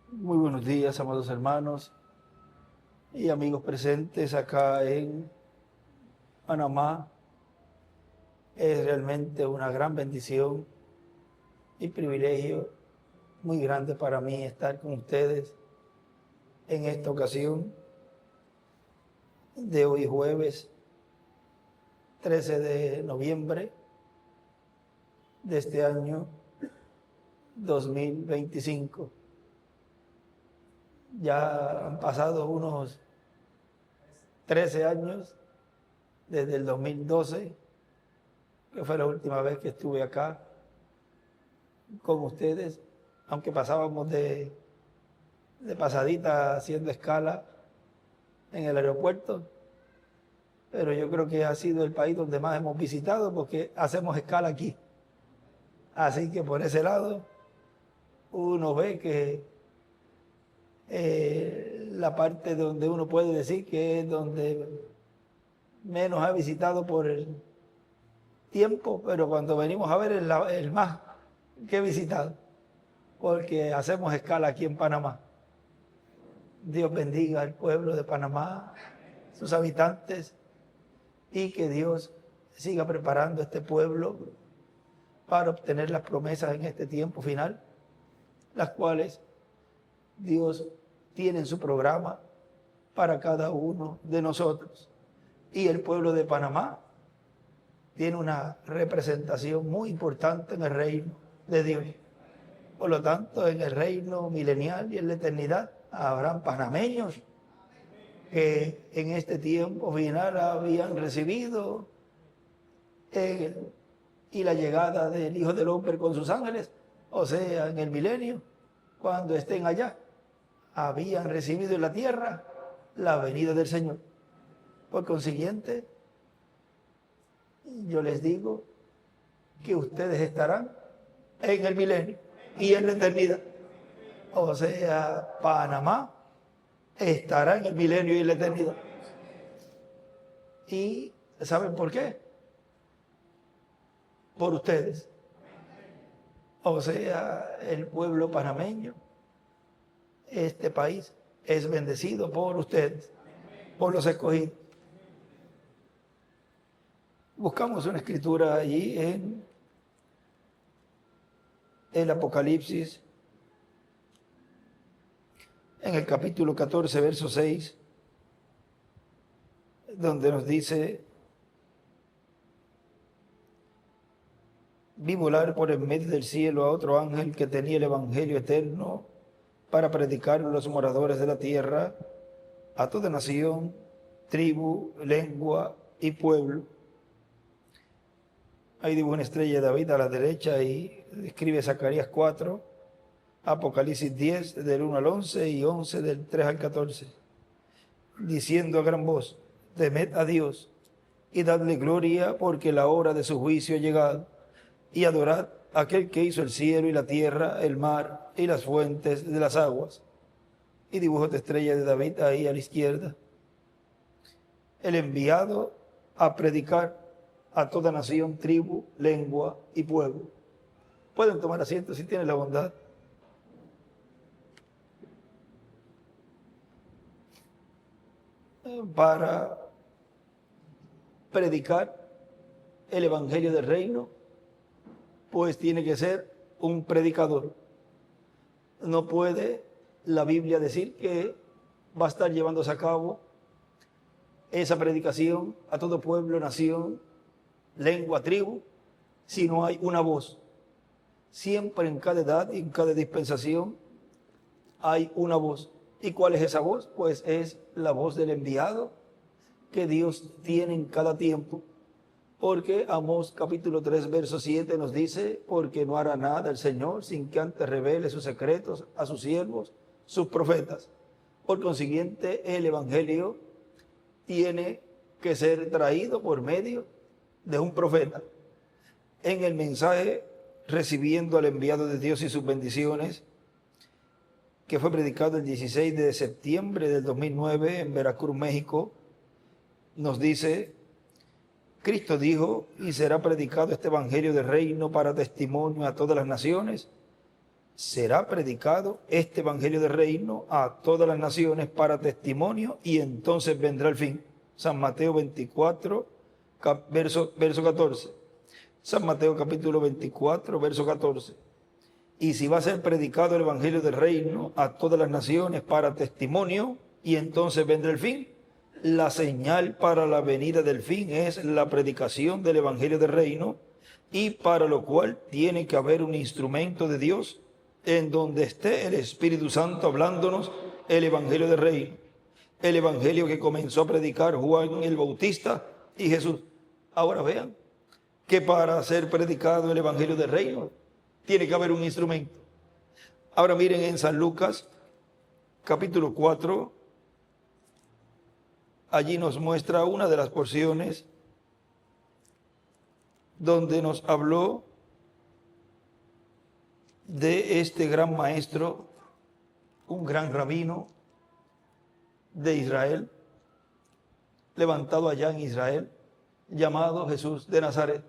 Muy buenos días, amados hermanos y amigos presentes acá en Panamá. Es realmente una gran bendición y privilegio muy grande para mí estar con ustedes en esta ocasión de hoy jueves 13 de noviembre de este año 2025. Ya han pasado unos 13 años desde el 2012, que fue la última vez que estuve acá con ustedes, aunque pasábamos de pasadita haciendo escala en el aeropuerto, pero yo creo que ha sido el país donde más hemos visitado porque hacemos escala aquí. Así que por ese lado uno ve que la parte donde uno puede decir que es donde menos ha visitado por el tiempo, pero cuando venimos a ver es el más que he visitado, porque hacemos escala aquí en Panamá. Dios bendiga al pueblo de Panamá, sus habitantes, y que Dios siga preparando este pueblo para obtener las promesas en este tiempo final, las cuales Dios tiene en su programa para cada uno de nosotros. Y el pueblo de Panamá tiene una representación muy importante en el reino de Dios. Por lo tanto, en el reino milenial y en la eternidad habrán panameños que en este tiempo final habían recibido y la llegada del Hijo del Hombre con sus ángeles, o sea, en el milenio, cuando estén allá, habían recibido en la tierra la venida del Señor. Por consiguiente, yo les digo que ustedes estarán en el milenio y en la eternidad. O sea, Panamá estará en el milenio y en la eternidad. ¿Y saben por qué? Por ustedes. O sea, el pueblo panameño, este país, es bendecido por ustedes, por los escogidos. Buscamos una escritura allí en el Apocalipsis, en el capítulo 14, verso 6, donde nos dice: vi volar por en medio del cielo a otro ángel que tenía el evangelio eterno para predicarlo a los moradores de la tierra, a toda nación, tribu, lengua y pueblo. Ahí dibuja una estrella de David a la derecha y escribe Zacarías 4, Apocalipsis 10 del 1 al 11 y 11 del 3 al 14, diciendo a gran voz: temed a Dios y dadle gloria, porque la hora de su juicio ha llegado, y adorad a aquel que hizo el cielo y la tierra, el mar y las fuentes de las aguas. Y dibujo esta estrella de David ahí a la izquierda. El enviado a predicar a toda nación, tribu, lengua y pueblo. Pueden tomar asiento si tienen la bondad. Para predicar el evangelio del reino, pues tiene que ser un predicador. No puede la Biblia decir que va a estar llevándose a cabo esa predicación a todo pueblo, nación, lengua, tribu, si no hay una voz. Siempre en cada edad y en cada dispensación hay una voz. ¿Y cuál es esa voz? Pues es la voz del enviado que Dios tiene en cada tiempo. Porque Amós capítulo 3 verso 7 nos dice: porque no hará nada el Señor sin que antes revele sus secretos a sus siervos, sus profetas. Por consiguiente, el evangelio tiene que ser traído por medio de un profeta. En el mensaje recibiendo al enviado de Dios y sus bendiciones, que fue predicado el 16 de septiembre del 2009 en Veracruz, México, nos dice: Cristo dijo: y será predicado este evangelio del reino para testimonio a todas las naciones, será predicado este evangelio del reino a todas las naciones para testimonio y entonces vendrá el fin. San Mateo 24, verso 14. San Mateo capítulo 24, verso 14. Y si va a ser predicado el evangelio del reino a todas las naciones para testimonio y entonces vendrá el fin, la señal para la venida del fin es la predicación del evangelio del reino, y para lo cual tiene que haber un instrumento de Dios en donde esté el Espíritu Santo hablándonos el evangelio del reino, el evangelio que comenzó a predicar Juan el Bautista y Jesús. Ahora vean que para ser predicado el evangelio del reino tiene que haber un instrumento. Ahora miren en San Lucas capítulo 4, allí nos muestra una de las porciones donde nos habló de este gran maestro, un gran rabino de Israel, levantado allá en Israel, llamado Jesús de Nazaret.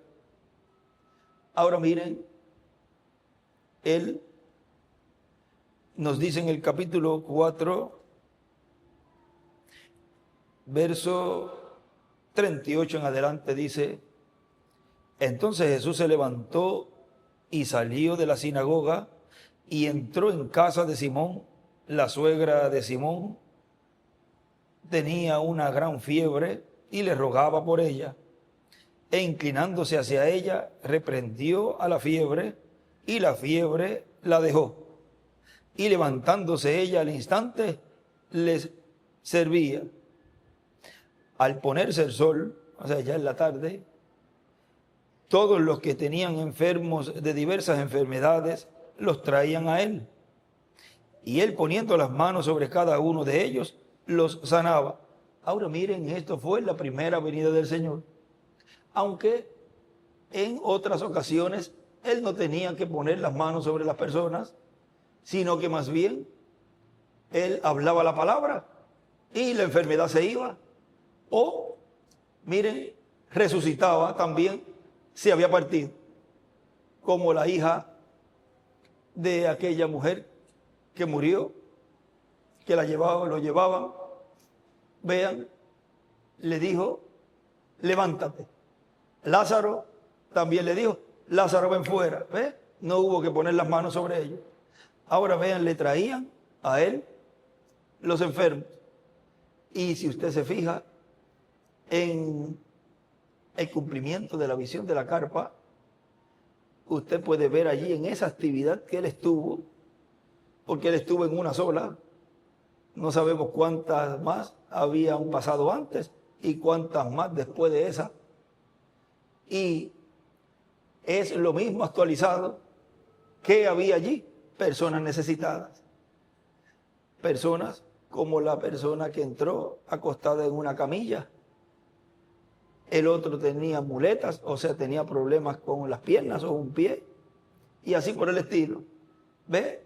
Ahora miren, él nos dice en el capítulo 4, verso 38 en adelante, dice: entonces Jesús se levantó y salió de la sinagoga y entró en casa de Simón. La suegra de Simón tenía una gran fiebre y le rogaba por ella. E inclinándose hacia ella, reprendió a la fiebre, y la fiebre la dejó. Y levantándose ella al instante, les servía. Al ponerse el sol, o sea, ya en la tarde, todos los que tenían enfermos de diversas enfermedades los traían a él. Y él, poniendo las manos sobre cada uno de ellos, los sanaba. Ahora miren, esto fue la primera venida del Señor. Aunque en otras ocasiones él no tenía que poner las manos sobre las personas, sino que más bien él hablaba la palabra y la enfermedad se iba. O, miren, resucitaba también si había partido, como la hija de aquella mujer que murió, que la llevaban, lo llevaban. Vean, le dijo: levántate. Lázaro también le dijo: Lázaro, ven fuera. ¿Ve? No hubo que poner las manos sobre ellos. Ahora vean, le traían a él los enfermos. Y si usted se fija en el cumplimiento de la visión de la carpa, usted puede ver allí en esa actividad que él estuvo, porque él estuvo en una sola. No sabemos cuántas más habían pasado antes y cuántas más después de esa. Y es lo mismo actualizado que había allí: personas necesitadas, personas como la persona que entró acostada en una camilla. El otro tenía muletas, o sea, tenía problemas con las piernas o un pie, y así por el estilo. ¿Ve?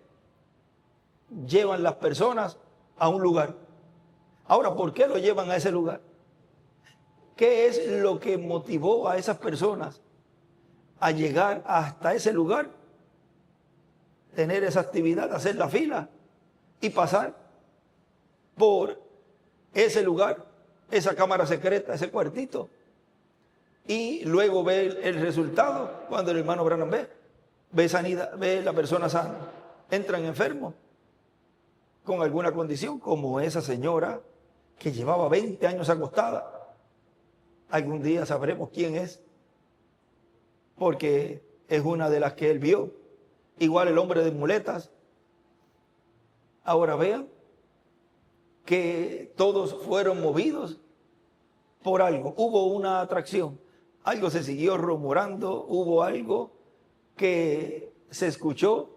Llevan las personas a un lugar. Ahora, ¿por qué lo llevan a ese lugar? ¿Qué es lo que motivó a esas personas a llegar hasta ese lugar? Tener esa actividad, hacer la fila y pasar por ese lugar, esa cámara secreta, ese cuartito. Y luego ve el resultado cuando el hermano Branham ve sanidad, ve la persona sana. Entran enfermos con alguna condición, como esa señora que llevaba 20 años acostada. Algún día sabremos quién es, porque es una de las que él vio. Igual el hombre de muletas. Ahora vean que todos fueron movidos por algo. Hubo una atracción. Algo se siguió rumorando, hubo algo que se escuchó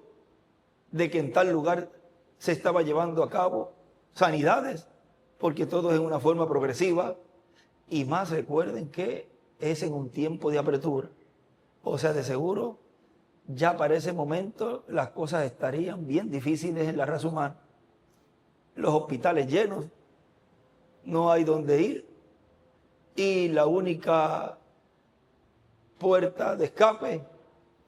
de que en tal lugar se estaba llevando a cabo sanidades, porque todo es en una forma progresiva. Y más, recuerden que es en un tiempo de apertura. O sea, de seguro, ya para ese momento las cosas estarían bien difíciles en la raza humana. Los hospitales llenos, no hay dónde ir, y la única puerta de escape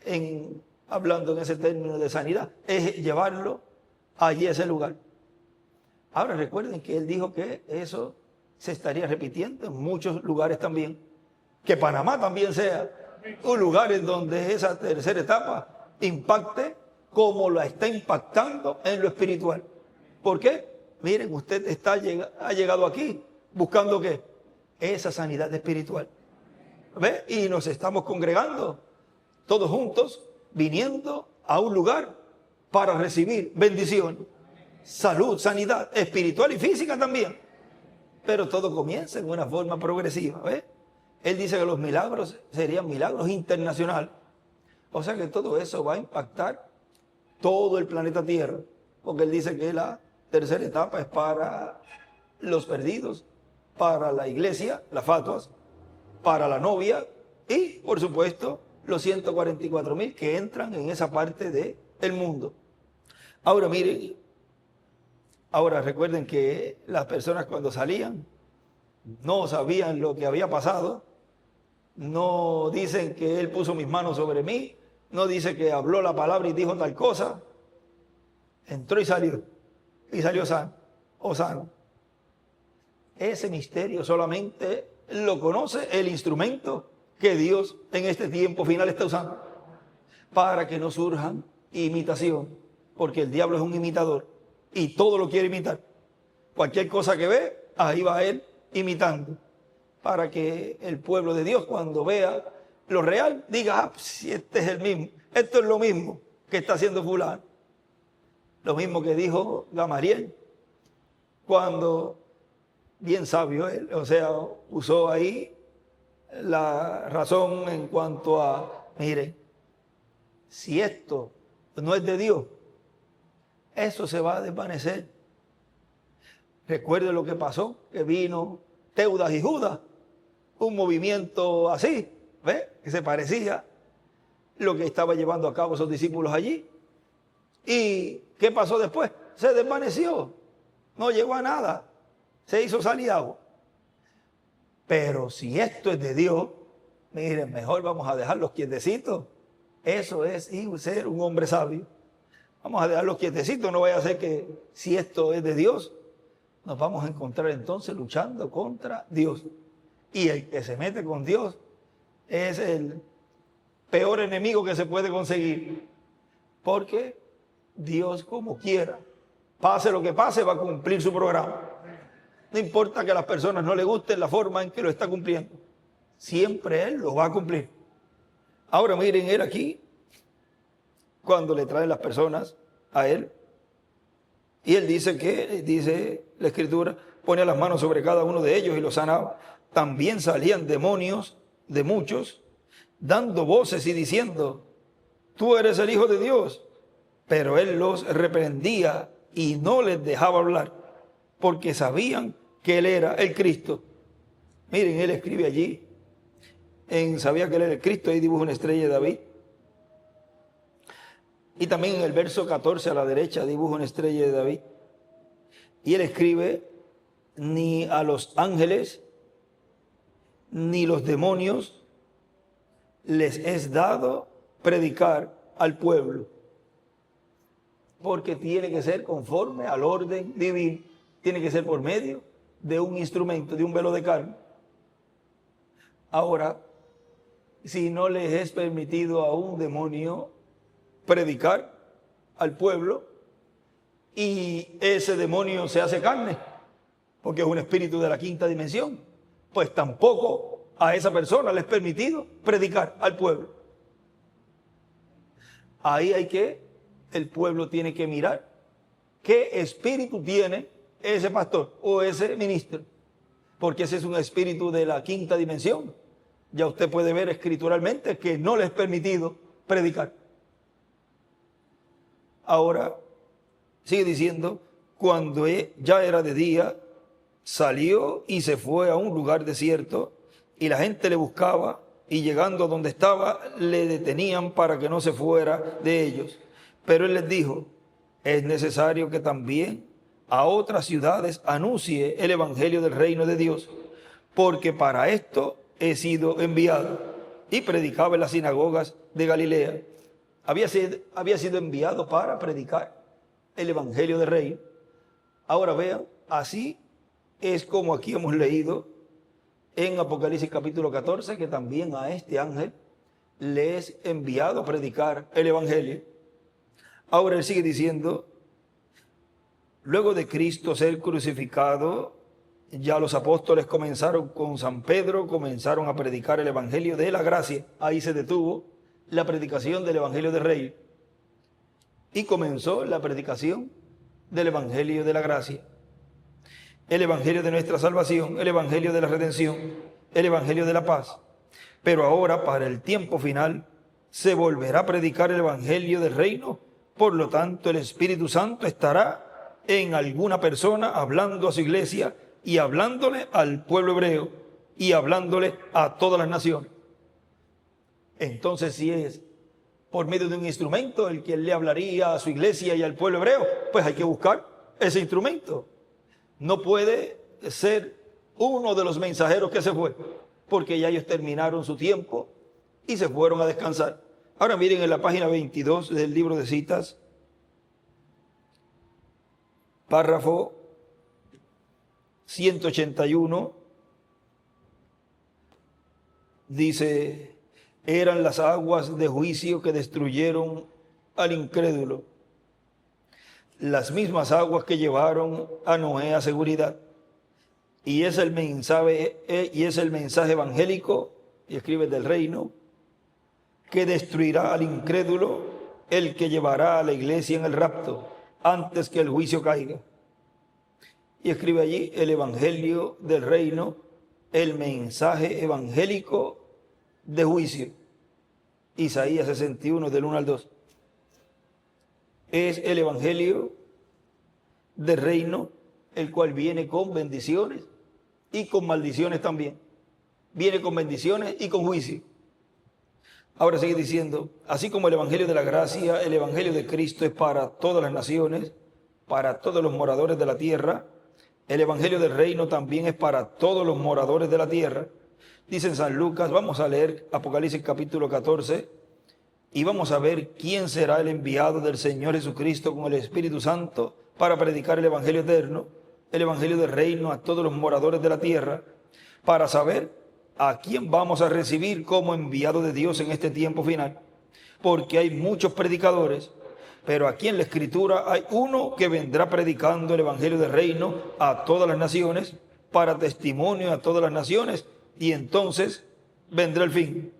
en hablando en ese término de sanidad, es llevarlo allí a ese lugar. Ahora recuerden que él dijo que eso se estaría repitiendo en muchos lugares también. Que Panamá también sea un lugar en donde esa tercera etapa impacte como la está impactando en lo espiritual. ¿Por qué? Miren, usted ha llegado aquí buscando ¿qué? Esa sanidad espiritual. ¿Ve? Y nos estamos congregando todos juntos, viniendo a un lugar para recibir bendición, salud, sanidad espiritual y física también. Pero todo comienza en una forma progresiva. ¿Ve? Él dice que los milagros serían milagros internacionales. O sea que todo eso va a impactar todo el planeta Tierra. Porque él dice que la tercera etapa es para los perdidos, para la iglesia, las fatuas, para la novia y, por supuesto, los 144,000 que entran en esa parte del mundo. Ahora miren, ahora recuerden que las personas cuando salían no sabían lo que había pasado, no dicen que él puso mis manos sobre mí, no dice que habló la palabra y dijo tal cosa, entró y salió sano o sano. Ese misterio solamente lo conoce el instrumento que Dios en este tiempo final está usando para que no surjan imitación, porque el diablo es un imitador y todo lo quiere imitar. Cualquier cosa que ve, ahí va él imitando, para que el pueblo de Dios cuando vea lo real diga, ah, si este es el mismo, esto es lo mismo que está haciendo fulano. Lo mismo que dijo Gamaliel cuando, bien sabio él, o sea, usó ahí la razón en cuanto a, mire, si esto no es de Dios, eso se va a desvanecer. Recuerde lo que pasó, que vino Teudas y Judas, un movimiento así, ¿ve? Que se parecía lo que estaba llevando a cabo esos discípulos allí. ¿Y qué pasó después? Se desvaneció, no llegó a nada, se hizo sal y agua. Pero si esto es de Dios, miren, mejor vamos a dejarlos quietecitos. Eso es ser un hombre sabio. Vamos a dejarlos quietecitos, no vaya a ser que si esto es de Dios, nos vamos a encontrar entonces luchando contra Dios. Y el que se mete con Dios es el peor enemigo que se puede conseguir. Porque Dios, como quiera, pase lo que pase, va a cumplir su programa. No importa que a las personas no les guste la forma en que lo está cumpliendo. Siempre Él lo va a cumplir. Ahora miren, Él aquí, cuando le traen las personas a Él, y Él dice que, dice la Escritura, pone las manos sobre cada uno de ellos y los sanaba. También salían demonios de muchos, dando voces y diciendo, tú eres el Hijo de Dios. Pero Él los reprendía y no les dejaba hablar, porque sabían que Él era el Cristo. Miren, Él escribe allí, sabía que Él era el Cristo, ahí dibuja una estrella de David. Y también en el verso 14 a la derecha dibuja una estrella de David. Y Él escribe, ni a los ángeles, ni los demonios les es dado predicar al pueblo. Porque tiene que ser conforme al orden divino. Tiene que ser por medio de un instrumento, de un velo de carne. Ahora, si no les es permitido a un demonio predicar al pueblo y ese demonio se hace carne, porque es un espíritu de la quinta dimensión, pues tampoco a esa persona le es permitido predicar al pueblo. Ahí el pueblo tiene que mirar qué espíritu tiene ese pastor o ese ministro, porque ese es un espíritu de la quinta dimensión. Ya usted puede ver escrituralmente que no le es permitido predicar. Ahora, sigue diciendo, cuando ya era de día, salió y se fue a un lugar desierto, y la gente le buscaba, y llegando a donde estaba, le detenían para que no se fuera de ellos. Pero él les dijo, es necesario que también a otras ciudades anuncie el evangelio del reino de Dios, porque para esto he sido enviado. Y predicaba en las sinagogas de Galilea. había sido enviado para predicar el Evangelio del Reino. Ahora vean, así es como aquí hemos leído en Apocalipsis capítulo 14, que también a este ángel le es enviado a predicar el Evangelio. Ahora él sigue diciendo, luego de Cristo ser crucificado, ya los apóstoles comenzaron con San Pedro, comenzaron a predicar el Evangelio de la gracia. Ahí se detuvo la predicación del Evangelio del Rey y comenzó la predicación del Evangelio de la gracia. El Evangelio de nuestra salvación, el Evangelio de la redención, el Evangelio de la paz. Pero ahora, para el tiempo final, se volverá a predicar el Evangelio del reino. Por lo tanto, el Espíritu Santo estará en alguna persona hablando a su iglesia y hablándole al pueblo hebreo y hablándole a todas las naciones. Entonces, si es por medio de un instrumento el que le hablaría a su iglesia y al pueblo hebreo, pues hay que buscar ese instrumento. No puede ser uno de los mensajeros que se fue, porque ya ellos terminaron su tiempo y se fueron a descansar. Ahora miren en la página 22 del libro de citas, párrafo 181, dice, eran las aguas de juicio que destruyeron al incrédulo, las mismas aguas que llevaron a Noé a seguridad. Y es el mensaje evangélico, y escribe del reino, que destruirá al incrédulo, el que llevará a la iglesia en el rapto, antes que el juicio caiga. Y escribe allí el evangelio del reino, el mensaje evangélico de juicio. Isaías 61, del 1 al 2. Es el evangelio del reino, el cual viene con bendiciones y con maldiciones también. Viene con bendiciones y con juicio. Ahora sigue diciendo, así como el evangelio de la gracia, el evangelio de Cristo es para todas las naciones, para todos los moradores de la tierra, el evangelio del reino también es para todos los moradores de la tierra. Dice en San Lucas, vamos a leer Apocalipsis capítulo 14 y vamos a ver quién será el enviado del Señor Jesucristo con el Espíritu Santo para predicar el evangelio eterno, el evangelio del reino a todos los moradores de la tierra, para saber a quién vamos a recibir como enviado de Dios en este tiempo final. Porque hay muchos predicadores, pero aquí en la Escritura hay uno que vendrá predicando el evangelio del reino a todas las naciones, para testimonio a todas las naciones, y entonces vendrá el fin.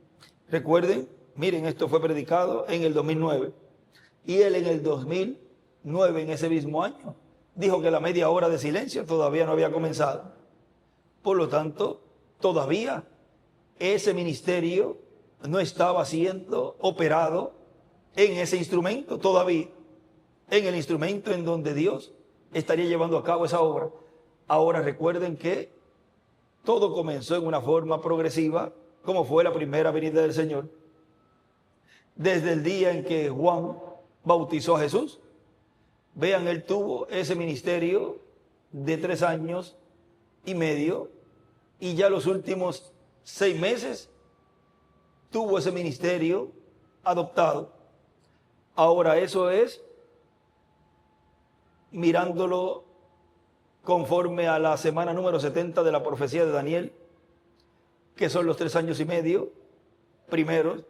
Recuerden, miren, esto fue predicado en el 2009, y él en el 2009, en ese mismo año, dijo que la media hora de silencio todavía no había comenzado. Por lo tanto, todavía ese ministerio no estaba siendo operado en ese instrumento, todavía en el instrumento en donde Dios estaría llevando a cabo esa obra. Ahora recuerden que todo comenzó en una forma progresiva, como fue la primera venida del Señor. Desde el día en que Juan bautizó a Jesús, vean, él tuvo ese ministerio de 3 años y medio, y ya los últimos 6 meses tuvo ese ministerio adoptado. Ahora eso es mirándolo conforme a la semana número 70 de la profecía de Daniel, que son los 3 años y medio primeros.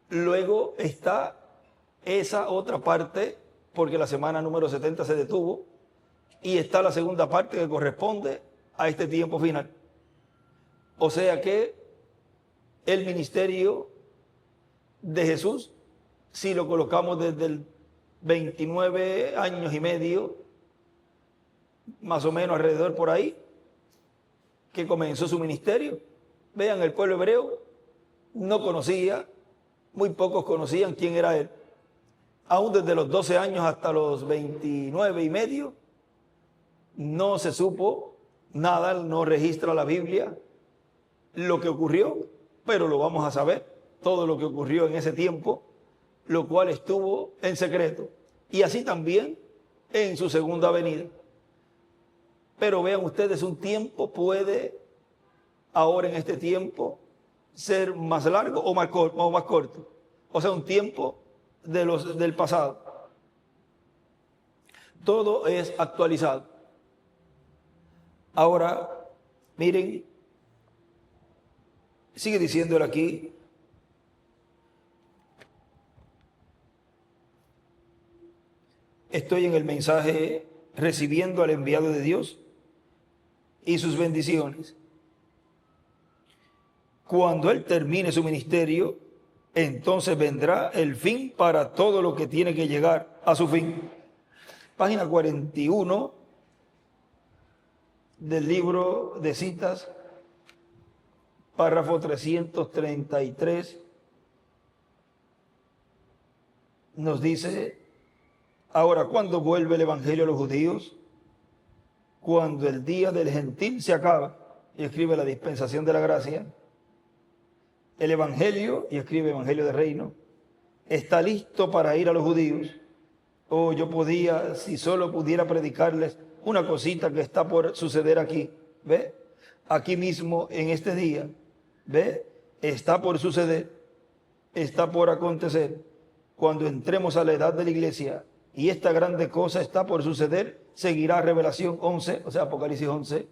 Luego está esa otra parte, porque la semana número 70 se detuvo, y está la segunda parte que corresponde a este tiempo final. O sea que el ministerio de Jesús, si lo colocamos desde el 29 años y medio, más o menos alrededor por ahí, que comenzó su ministerio. Vean, el pueblo hebreo no conocía, muy pocos conocían quién era él. Aún desde los 12 años hasta los 29 y medio, no se supo nada, no registra la Biblia lo que ocurrió, pero lo vamos a saber, todo lo que ocurrió en ese tiempo, lo cual estuvo en secreto. Y así también en su segunda venida. Pero vean ustedes, un tiempo puede, ahora en este tiempo, ser más largo o más corto. O sea, un tiempo del pasado. Todo es actualizado. Ahora, miren, sigue diciéndole aquí. Estoy en el mensaje recibiendo al enviado de Dios y sus bendiciones. Cuando Él termine su ministerio, entonces vendrá el fin para todo lo que tiene que llegar a su fin. Página 41 del libro de citas, párrafo 333, nos dice: ahora, ¿cuándo vuelve el evangelio a los judíos? Cuando el día del gentil se acaba. Y escribe la dispensación de la gracia. El evangelio, y escribe evangelio de reino, está listo para ir a los judíos. Oh, yo podía, si solo pudiera predicarles una cosita que está por suceder aquí. ¿Ve? Aquí mismo, en este día. ¿Ve? Está por suceder. Está por acontecer. Cuando entremos a la edad de la iglesia, y esta grande cosa está por suceder, seguirá Revelación 11, o sea, Apocalipsis 11,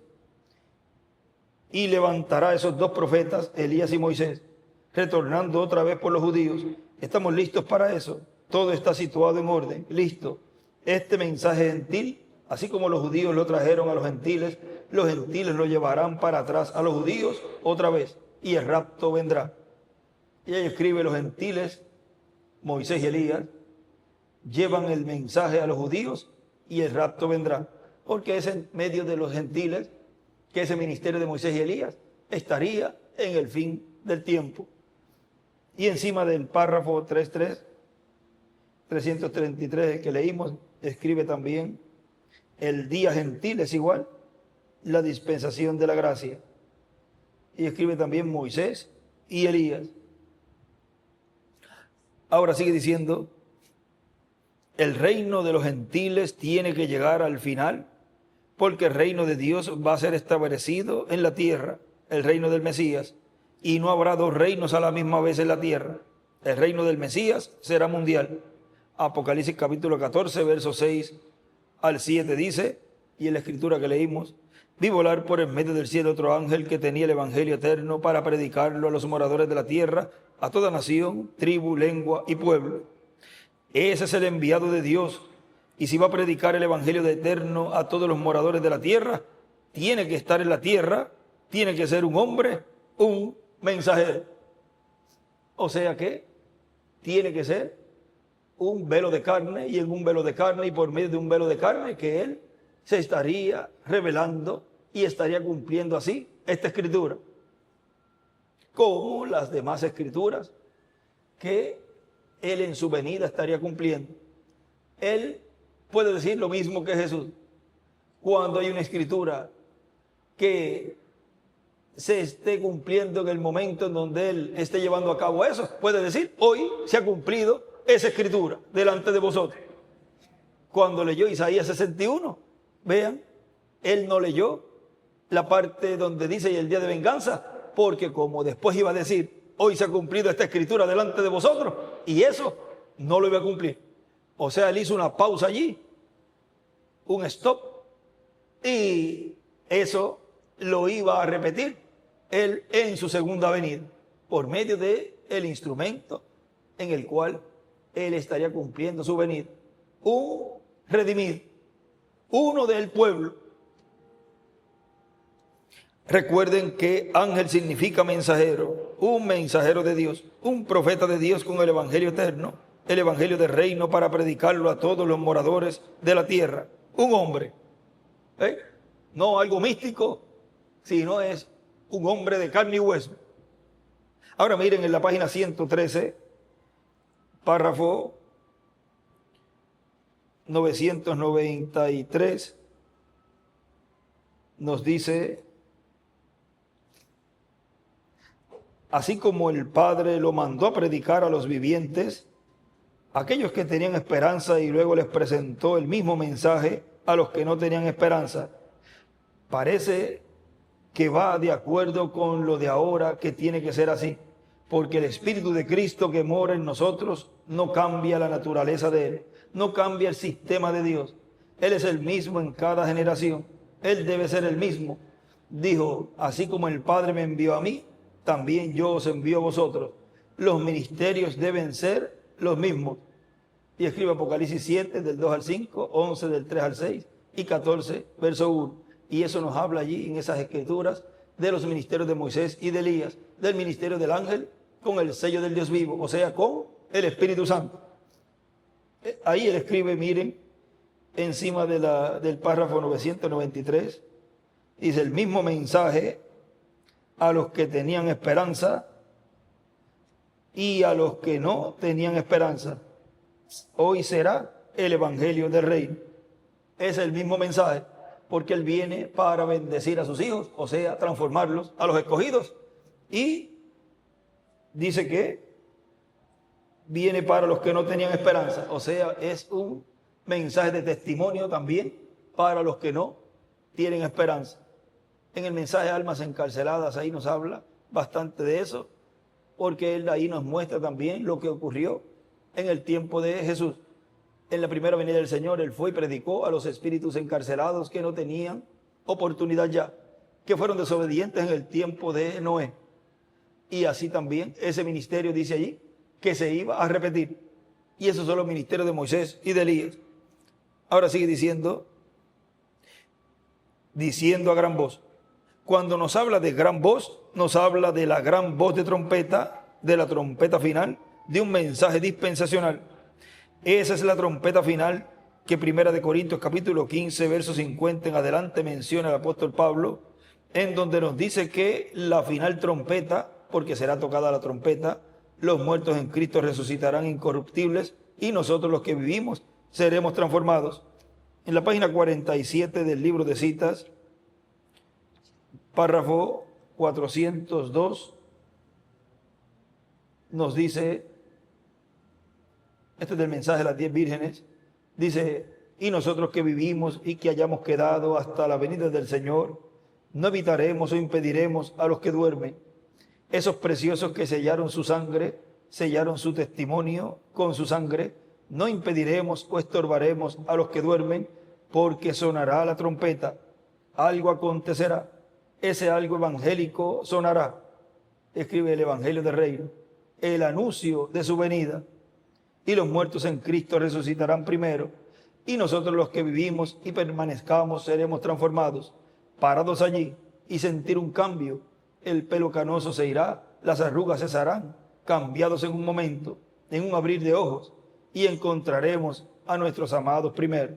y levantará a esos dos profetas, Elías y Moisés, retornando otra vez por los judíos. Estamos listos para eso. Todo está situado en orden, listo. Este mensaje gentil, así como los judíos lo trajeron a los gentiles lo llevarán para atrás a los judíos otra vez, y el rapto vendrá. Y ahí escribe: los gentiles, Moisés y Elías, llevan el mensaje a los judíos y el rapto vendrá. Porque es en medio de los gentiles que ese ministerio de Moisés y Elías estaría en el fin del tiempo. Y encima del párrafo 333 que leímos, escribe también: el día gentil es igual, la dispensación de la gracia. Y escribe también Moisés y Elías. Ahora sigue diciendo: el reino de los gentiles tiene que llegar al final, porque el reino de Dios va a ser establecido en la tierra, el reino del Mesías, y no habrá dos reinos a la misma vez en la tierra. El reino del Mesías será mundial. Apocalipsis capítulo 14, versos 6 al 7 dice, y en la escritura que leímos: vi volar por en medio del cielo otro ángel que tenía el evangelio eterno para predicarlo a los moradores de la tierra, a toda nación, tribu, lengua y pueblo. Ese es el enviado de Dios, y si va a predicar el evangelio eterno a todos los moradores de la tierra, tiene que estar en la tierra, tiene que ser un hombre, un mensajero. O sea que tiene que ser un velo de carne, y en un velo de carne, y por medio de un velo de carne, que él se estaría revelando y estaría cumpliendo así esta escritura, como las demás escrituras que él en su venida estaría cumpliendo. Él puede decir lo mismo que Jesús. Cuando hay una escritura que se esté cumpliendo en el momento en donde él esté llevando a cabo eso, puede decir: hoy se ha cumplido esa escritura delante de vosotros. Cuando leyó Isaías 61, vean, él no leyó la parte donde dice: y el día de venganza, porque como después iba a decir: hoy se ha cumplido esta escritura delante de vosotros, y eso no lo iba a cumplir. O sea, él hizo una pausa allí, un stop, y eso lo iba a repetir él en su segunda venida, por medio de el instrumento en el cual él estaría cumpliendo su venida. Un redimido, uno del pueblo. Recuerden que ángel significa mensajero, un mensajero de Dios, un profeta de Dios con el evangelio eterno, el evangelio del reino, para predicarlo a todos los moradores de la tierra. Un hombre, no algo místico, sino es un hombre de carne y hueso. Ahora miren en la página 113, párrafo 993, nos dice: así como el Padre lo mandó a predicar a los vivientes, aquellos que tenían esperanza, y luego les presentó el mismo mensaje a los que no tenían esperanza. Parece que va de acuerdo con lo de ahora, que tiene que ser así, porque el Espíritu de Cristo que mora en nosotros no cambia la naturaleza de Él, no cambia el sistema de Dios. Él es el mismo en cada generación. Él debe ser el mismo. Dijo, así como el Padre me envió a mí, también yo os envío a vosotros. Los ministerios deben ser los mismos. Y escribe Apocalipsis 7, del 2 al 5, 11, del 3 al 6 y 14, verso 1. Y eso nos habla allí en esas escrituras de los ministerios de Moisés y de Elías, del ministerio del ángel con el sello del Dios vivo, o sea, con el Espíritu Santo. Ahí él escribe, miren, encima del párrafo 993, dice el mismo mensaje a los que tenían esperanza y a los que no tenían esperanza. Hoy será el evangelio del reino. Es el mismo mensaje, porque Él viene para bendecir a sus hijos, o sea, transformarlos a los escogidos. Y dice que viene para los que no tenían esperanza, o sea, es un mensaje de testimonio también para los que no tienen esperanza. En el mensaje Almas Encarceladas ahí nos habla bastante de eso, porque Él ahí nos muestra también lo que ocurrió en el tiempo de Jesús. En la primera venida del Señor, Él fue y predicó a los espíritus encarcelados que no tenían oportunidad ya, que fueron desobedientes en el tiempo de Noé. Y así también ese ministerio dice allí que se iba a repetir. Y esos son los ministerios de Moisés y de Elías. Ahora sigue diciendo a gran voz. Cuando nos habla de gran voz, nos habla de la gran voz de trompeta, de la trompeta final, de un mensaje dispensacional. Esa es la trompeta final que 1 Corintios capítulo 15, verso 50 en adelante menciona el apóstol Pablo, en donde nos dice que la final trompeta, porque será tocada la trompeta, los muertos en Cristo resucitarán incorruptibles y nosotros los que vivimos seremos transformados. En la página 47 del libro de citas, párrafo 402, nos dice, este es del mensaje de las 10 vírgenes, dice, y nosotros que vivimos y que hayamos quedado hasta la venida del Señor, no evitaremos o impediremos a los que duermen. Esos preciosos que sellaron su sangre, sellaron su testimonio con su sangre, no impediremos o estorbaremos a los que duermen, porque sonará la trompeta, algo acontecerá, ese algo evangélico sonará, escribe el Evangelio del Reino, el anuncio de su venida, y los muertos en Cristo resucitarán primero, y nosotros los que vivimos y permanezcamos seremos transformados, parados allí y sentir un cambio. El pelo canoso se irá, las arrugas cesarán, cambiados en un momento, en un abrir de ojos, y encontraremos a nuestros amados primero.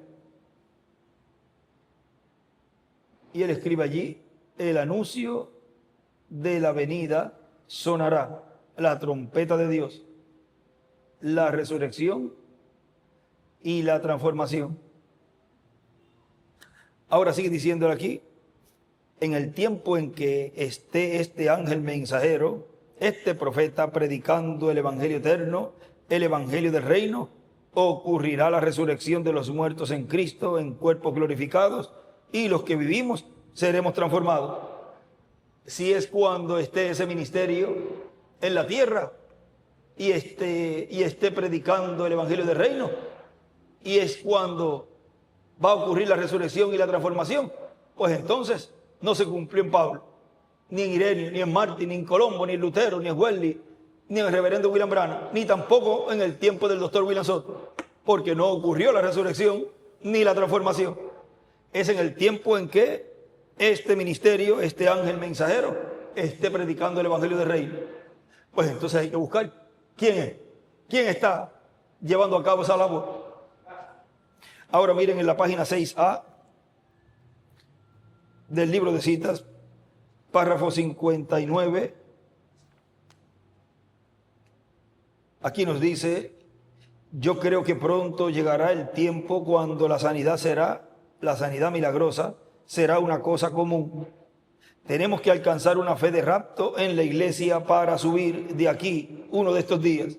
Y él escribe allí, el anuncio de la venida sonará, la trompeta de Dios, la resurrección y la transformación. Ahora sigue diciéndole aquí, en el tiempo en que esté este ángel mensajero, este profeta predicando el evangelio eterno, el evangelio del reino, ocurrirá la resurrección de los muertos en Cristo en cuerpos glorificados, y los que vivimos seremos transformados. Si es cuando esté ese ministerio en la tierra y esté predicando el evangelio del reino, y es cuando va a ocurrir la resurrección y la transformación, pues entonces no se cumplió en Pablo, ni en Ireneo, ni en Martín, ni en Colombo, ni en Lutero, ni en Wesley, ni en el reverendo William Branham, ni tampoco en el tiempo del doctor William Soto, porque no ocurrió la resurrección ni la transformación. Es en el tiempo en que este ministerio, este ángel mensajero, esté predicando el evangelio del reino. Pues entonces hay que buscar quién es, quién está llevando a cabo esa labor. Ahora miren en la página 6A del libro de citas, párrafo 59. Aquí nos dice, yo creo que pronto llegará el tiempo cuando la sanidad milagrosa será una cosa común. Tenemos que alcanzar una fe de rapto en la iglesia para subir de aquí uno de estos días.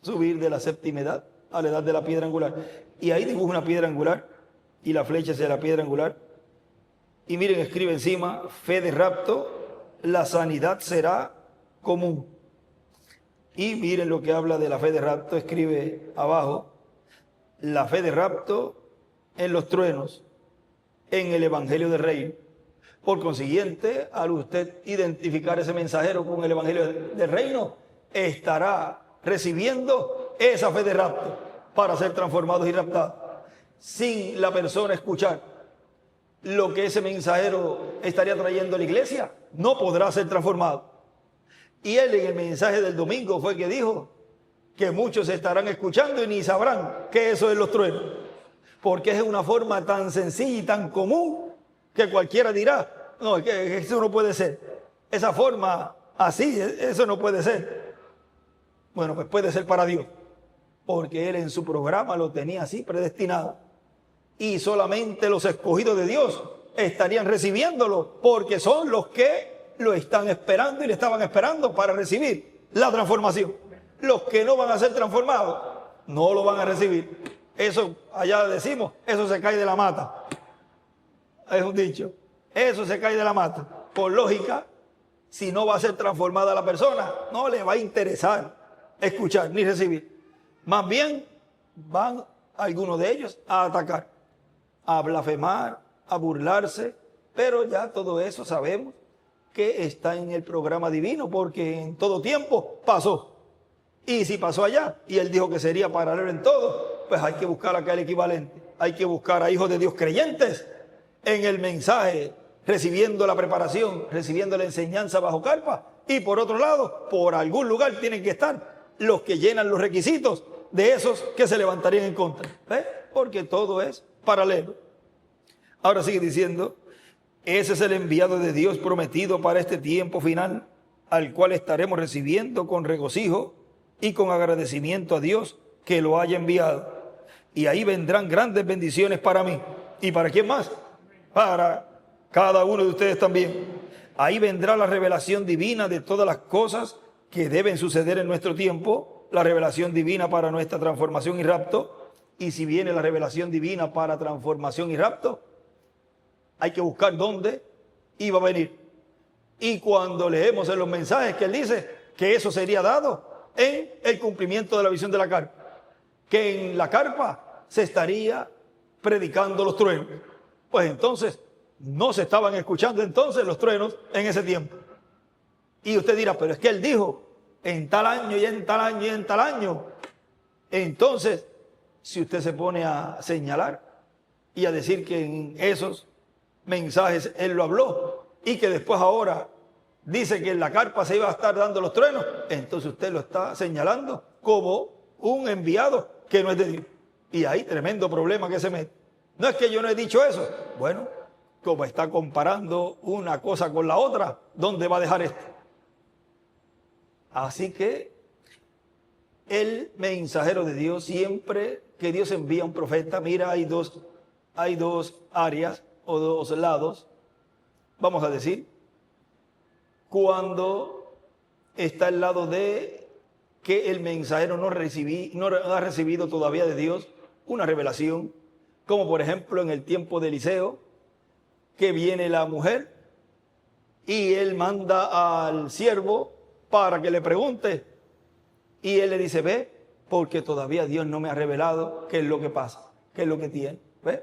Subir de la séptima edad a la edad de la piedra angular. Y ahí dibuja una piedra angular y la flecha hacia la piedra angular. Y miren, escribe encima, fe de rapto, la sanidad será común. Y miren lo que habla de la fe de rapto, escribe abajo, la fe de rapto en los truenos, en el Evangelio del Reino. Por consiguiente, al usted identificar ese mensajero con el Evangelio del Reino, estará recibiendo esa fe de rapto para ser transformados y raptados. Sin la persona escuchar lo que ese mensajero estaría trayendo a la iglesia, no podrá ser transformado. Y él en el mensaje del domingo fue que dijo que muchos estarán escuchando y ni sabrán que eso es los truenos, porque es una forma tan sencilla y tan común que cualquiera dirá, no, es que eso no puede ser, esa forma así, eso no puede ser. Bueno, pues puede ser para Dios, porque Él en su programa lo tenía así predestinado, y solamente los escogidos de Dios estarían recibiéndolo, porque son los que lo están esperando y le estaban esperando para recibir la transformación. Los que no van a ser transformados no lo van a recibir. Eso, allá decimos, eso se cae de la mata. Es un dicho. Eso se cae de la mata. Por lógica, si no va a ser transformada la persona, no le va a interesar escuchar ni recibir. Más bien, van algunos de ellos a atacar, a blasfemar, a burlarse, pero ya todo eso sabemos que está en el programa divino, porque en todo tiempo pasó. Y si pasó allá, y Él dijo que sería paralelo en todo, pues hay que buscar acá el equivalente. Hay que buscar a hijos de Dios creyentes en el mensaje, recibiendo la preparación, recibiendo la enseñanza bajo carpa. Y por otro lado, por algún lugar tienen que estar los que llenan los requisitos de esos que se levantarían en contra. ¿Ves? Porque todo es paralelo. Ahora sigue diciendo, ese es el enviado de Dios prometido para este tiempo final, al cual estaremos recibiendo con regocijo y con agradecimiento a Dios que lo haya enviado. Y ahí vendrán grandes bendiciones para mí. ¿Y para quién más? Para cada uno de ustedes también. Ahí vendrá la revelación divina de todas las cosas que deben suceder en nuestro tiempo, la revelación divina para nuestra transformación y rapto. Y si viene la revelación divina para transformación y rapto, hay que buscar dónde iba a venir. Y cuando leemos en los mensajes que él dice que eso sería dado en el cumplimiento de la visión de la carpa, que en la carpa se estaría predicando los truenos. Pues entonces no se estaban escuchando entonces los truenos en ese tiempo. Y usted dirá, pero es que él dijo en tal año y en tal año y en tal año. Entonces, si usted se pone a señalar y a decir que en esos mensajes él lo habló y que después ahora dice que en la carpa se iba a estar dando los truenos, entonces usted lo está señalando como un enviado que no es de Dios. Y hay tremendo problema que se mete. No es que yo no he dicho eso. Bueno, como está comparando una cosa con la otra, ¿dónde va a dejar esto? Así que el mensajero de Dios, siempre que Dios envía un profeta, mira, hay dos áreas o dos lados, vamos a decir, cuando está el lado de que el mensajero no ha recibido todavía de Dios una revelación, como por ejemplo en el tiempo de Eliseo, que viene la mujer y él manda al siervo para que le pregunte y él le dice, ve, porque todavía Dios no me ha revelado qué es lo que pasa, qué es lo que tiene, ¿ve?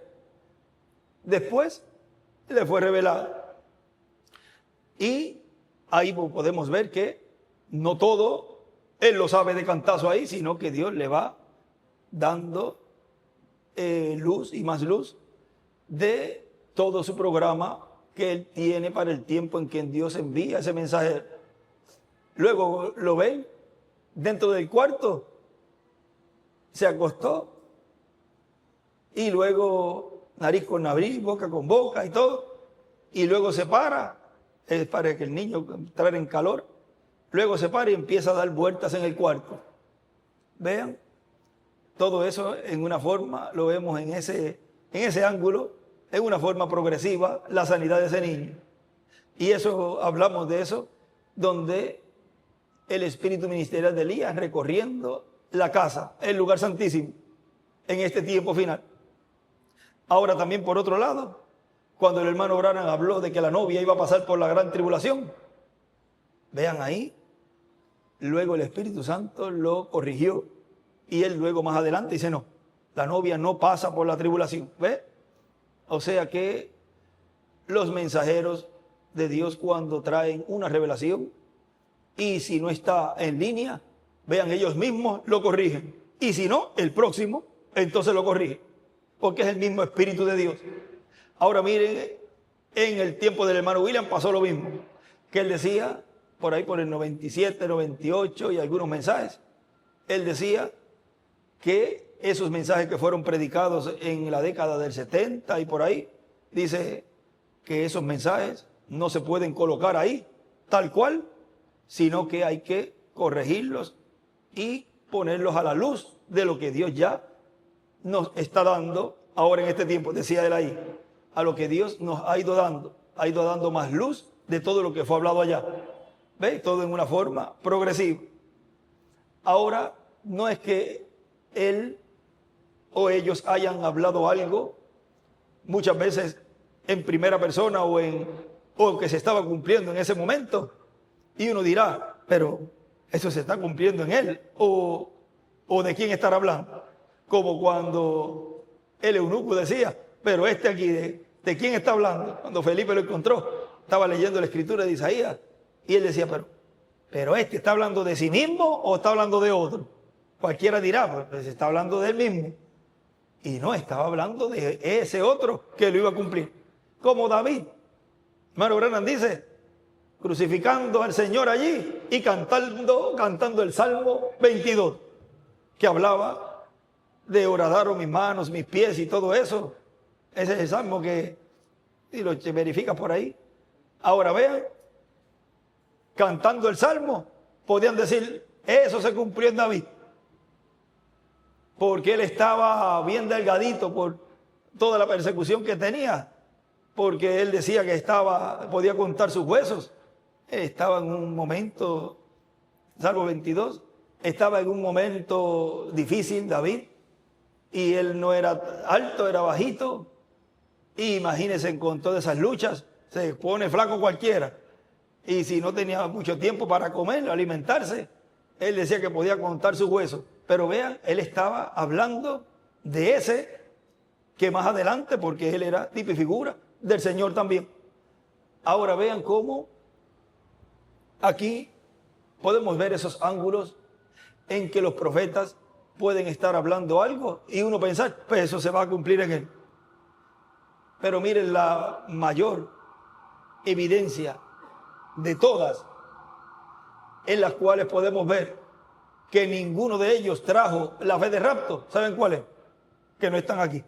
Después le fue revelado. Y ahí podemos ver que no todo él lo sabe de cantazo ahí, sino que Dios le va dando luz y más luz de todo su programa que él tiene para el tiempo en que Dios envía ese mensaje. Luego lo ven dentro del cuarto, se acostó y luego nariz con nariz, boca con boca y todo, y luego se para para que el niño entre en calor, luego se para y empieza a dar vueltas en el cuarto. Vean, todo eso en una forma, lo vemos en ese ángulo, en una forma progresiva, la sanidad de ese niño. Y eso, hablamos de eso, donde el espíritu ministerial de Elías recorriendo la casa, el lugar santísimo, en este tiempo final. Ahora también por otro lado, cuando el hermano Branham habló de que la novia iba a pasar por la gran tribulación, vean ahí, luego el Espíritu Santo lo corrigió. Y él luego más adelante dice, no, la novia no pasa por la tribulación. ¿Ve? O sea que los mensajeros de Dios, cuando traen una revelación, y si no está en línea, vean, ellos mismos lo corrigen. Y si no, el próximo, entonces lo corrige. Porque es el mismo Espíritu de Dios. Ahora miren, en el tiempo del hermano William pasó lo mismo. Que él decía, por ahí por el 97, 98 y algunos mensajes, él decía que esos mensajes que fueron predicados en la década del 70 y por ahí, dice que esos mensajes no se pueden colocar ahí tal cual, sino que hay que corregirlos y ponerlos a la luz de lo que Dios ya nos está dando ahora en este tiempo, decía él ahí, a lo que Dios nos ha ido dando más luz de todo lo que fue hablado allá. ¿Ve? Todo en una forma progresiva. Ahora, no es que él o ellos hayan hablado algo muchas veces en primera persona o que se estaba cumpliendo en ese momento, y uno dirá, pero eso se está cumpliendo en él, o de quién estará hablando, como cuando el eunuco decía, pero este aquí, ¿de quién está hablando? Cuando Felipe lo encontró, estaba leyendo la escritura de Isaías, y él decía, pero este está hablando de sí mismo o está hablando de otro. Cualquiera dirá, pues está hablando de él mismo. Y no, estaba hablando de ese otro que lo iba a cumplir. Como David. Hermano Branham dice, crucificando al Señor allí y cantando el Salmo 22, que hablaba de horadaron mis manos, mis pies y todo eso. Ese es el Salmo que, si lo verifica por ahí. Ahora vean, cantando el Salmo, podían decir, eso se cumplió en David. Porque él estaba bien delgadito por toda la persecución que tenía, porque él decía que podía contar sus huesos. Estaba en un momento, Salmo 22, estaba en un momento difícil David, y él no era alto, era bajito, y imagínense con todas esas luchas, se pone flaco cualquiera, y si no tenía mucho tiempo para comer, alimentarse, él decía que podía contar sus huesos. Pero vean, él estaba hablando de ese que más adelante, porque él era tipo y figura del Señor también. Ahora vean cómo aquí podemos ver esos ángulos en que los profetas pueden estar hablando algo y uno pensar, pues eso se va a cumplir en él. Pero miren la mayor evidencia de todas en las cuales podemos ver que ninguno de ellos trajo la fe de rapto. ¿Saben cuál es? Que no están aquí.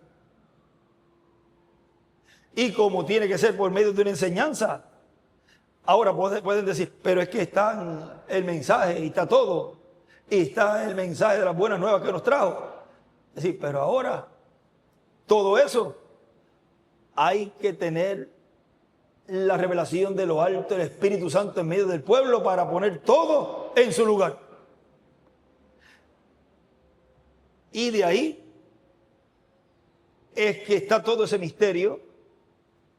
Y como tiene que ser por medio de una enseñanza, ahora pueden decir, pero es que está el mensaje y está todo, y está el mensaje de las buenas nuevas que nos trajo. Es decir, pero ahora, todo eso, hay que tener la revelación de lo alto, el Espíritu Santo en medio del pueblo para poner todo en su lugar. Y de ahí es que está todo ese misterio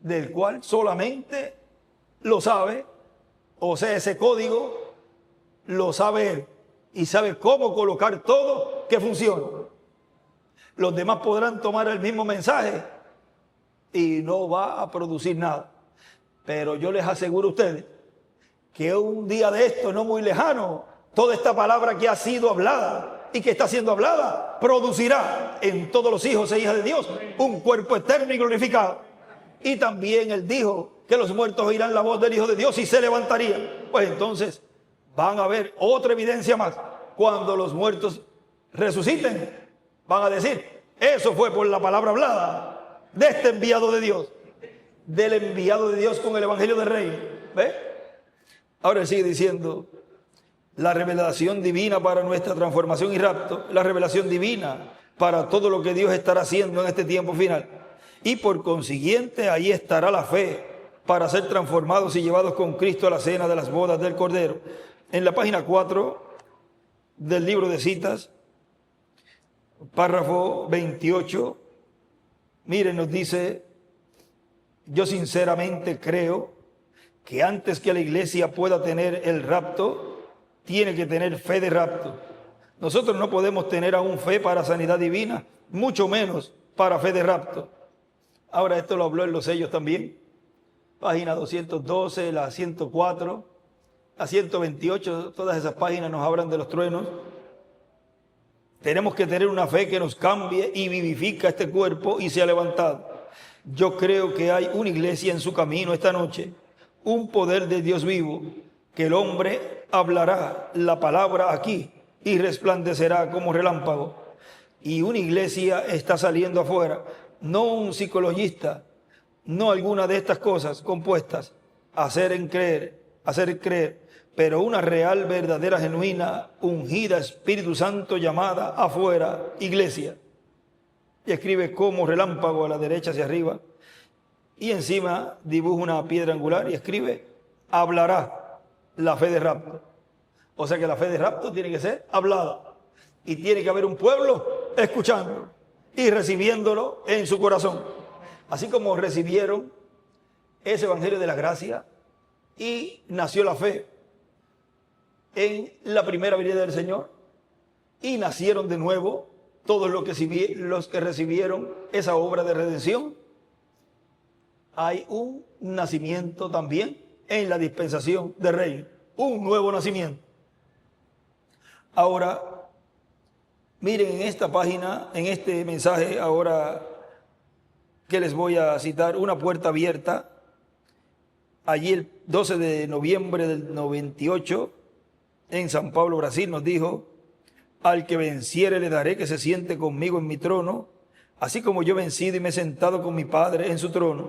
del cual solamente lo sabe, o sea, ese código lo sabe él y sabe cómo colocar todo que funcione. Los demás podrán tomar el mismo mensaje y no va a producir nada. Pero yo les aseguro a ustedes que un día de esto no muy lejano, toda esta palabra que ha sido hablada y que está siendo hablada, producirá en todos los hijos e hijas de Dios un cuerpo eterno y glorificado. Y también él dijo que los muertos oirán la voz del Hijo de Dios y se levantarían. Pues entonces van a ver otra evidencia más. Cuando los muertos resuciten, van a decir, eso fue por la palabra hablada de este enviado de Dios, del enviado de Dios con el Evangelio del Reino. ¿Ve? Ahora él sigue diciendo, la revelación divina para nuestra transformación y rapto, la revelación divina para todo lo que Dios estará haciendo en este tiempo final. Y por consiguiente, ahí estará la fe para ser transformados y llevados con Cristo a la cena de las bodas del Cordero. En la página 4 del libro de citas, párrafo 28, miren, nos dice, yo sinceramente creo que antes que la iglesia pueda tener el rapto, tiene que tener fe de rapto. Nosotros no podemos tener aún fe para sanidad divina, mucho menos para fe de rapto. Ahora esto lo habló en los sellos también. Página 212, la 104, la 128, todas esas páginas nos hablan de los truenos. Tenemos que tener una fe que nos cambie y vivifica este cuerpo y se ha levantado. Yo creo que hay una iglesia en su camino esta noche, un poder de Dios vivo, que el hombre hablará la palabra aquí y resplandecerá como relámpago. Y una iglesia está saliendo afuera, no un psicologista, no alguna de estas cosas compuestas, hacer creer, pero una real, verdadera, genuina, ungida, Espíritu Santo llamada afuera, iglesia. Y escribe como relámpago a la derecha hacia arriba, y encima dibuja una piedra angular y escribe, hablará la fe de rapto. O sea que la fe de rapto tiene que ser hablada, y tiene que haber un pueblo escuchando y recibiéndolo en su corazón. Así como recibieron ese evangelio de la gracia y nació la fe en la primera venida del Señor, y nacieron de nuevo todos los que recibieron esa obra de redención. Hay un nacimiento también en la dispensación del reino, un nuevo nacimiento. Ahora, miren en esta página, en este mensaje ahora que les voy a citar, una puerta abierta. Allí el 12 de noviembre del 98, en San Pablo, Brasil, nos dijo: al que venciere le daré que se siente conmigo en mi trono, así como yo he vencido y me he sentado con mi Padre en su trono.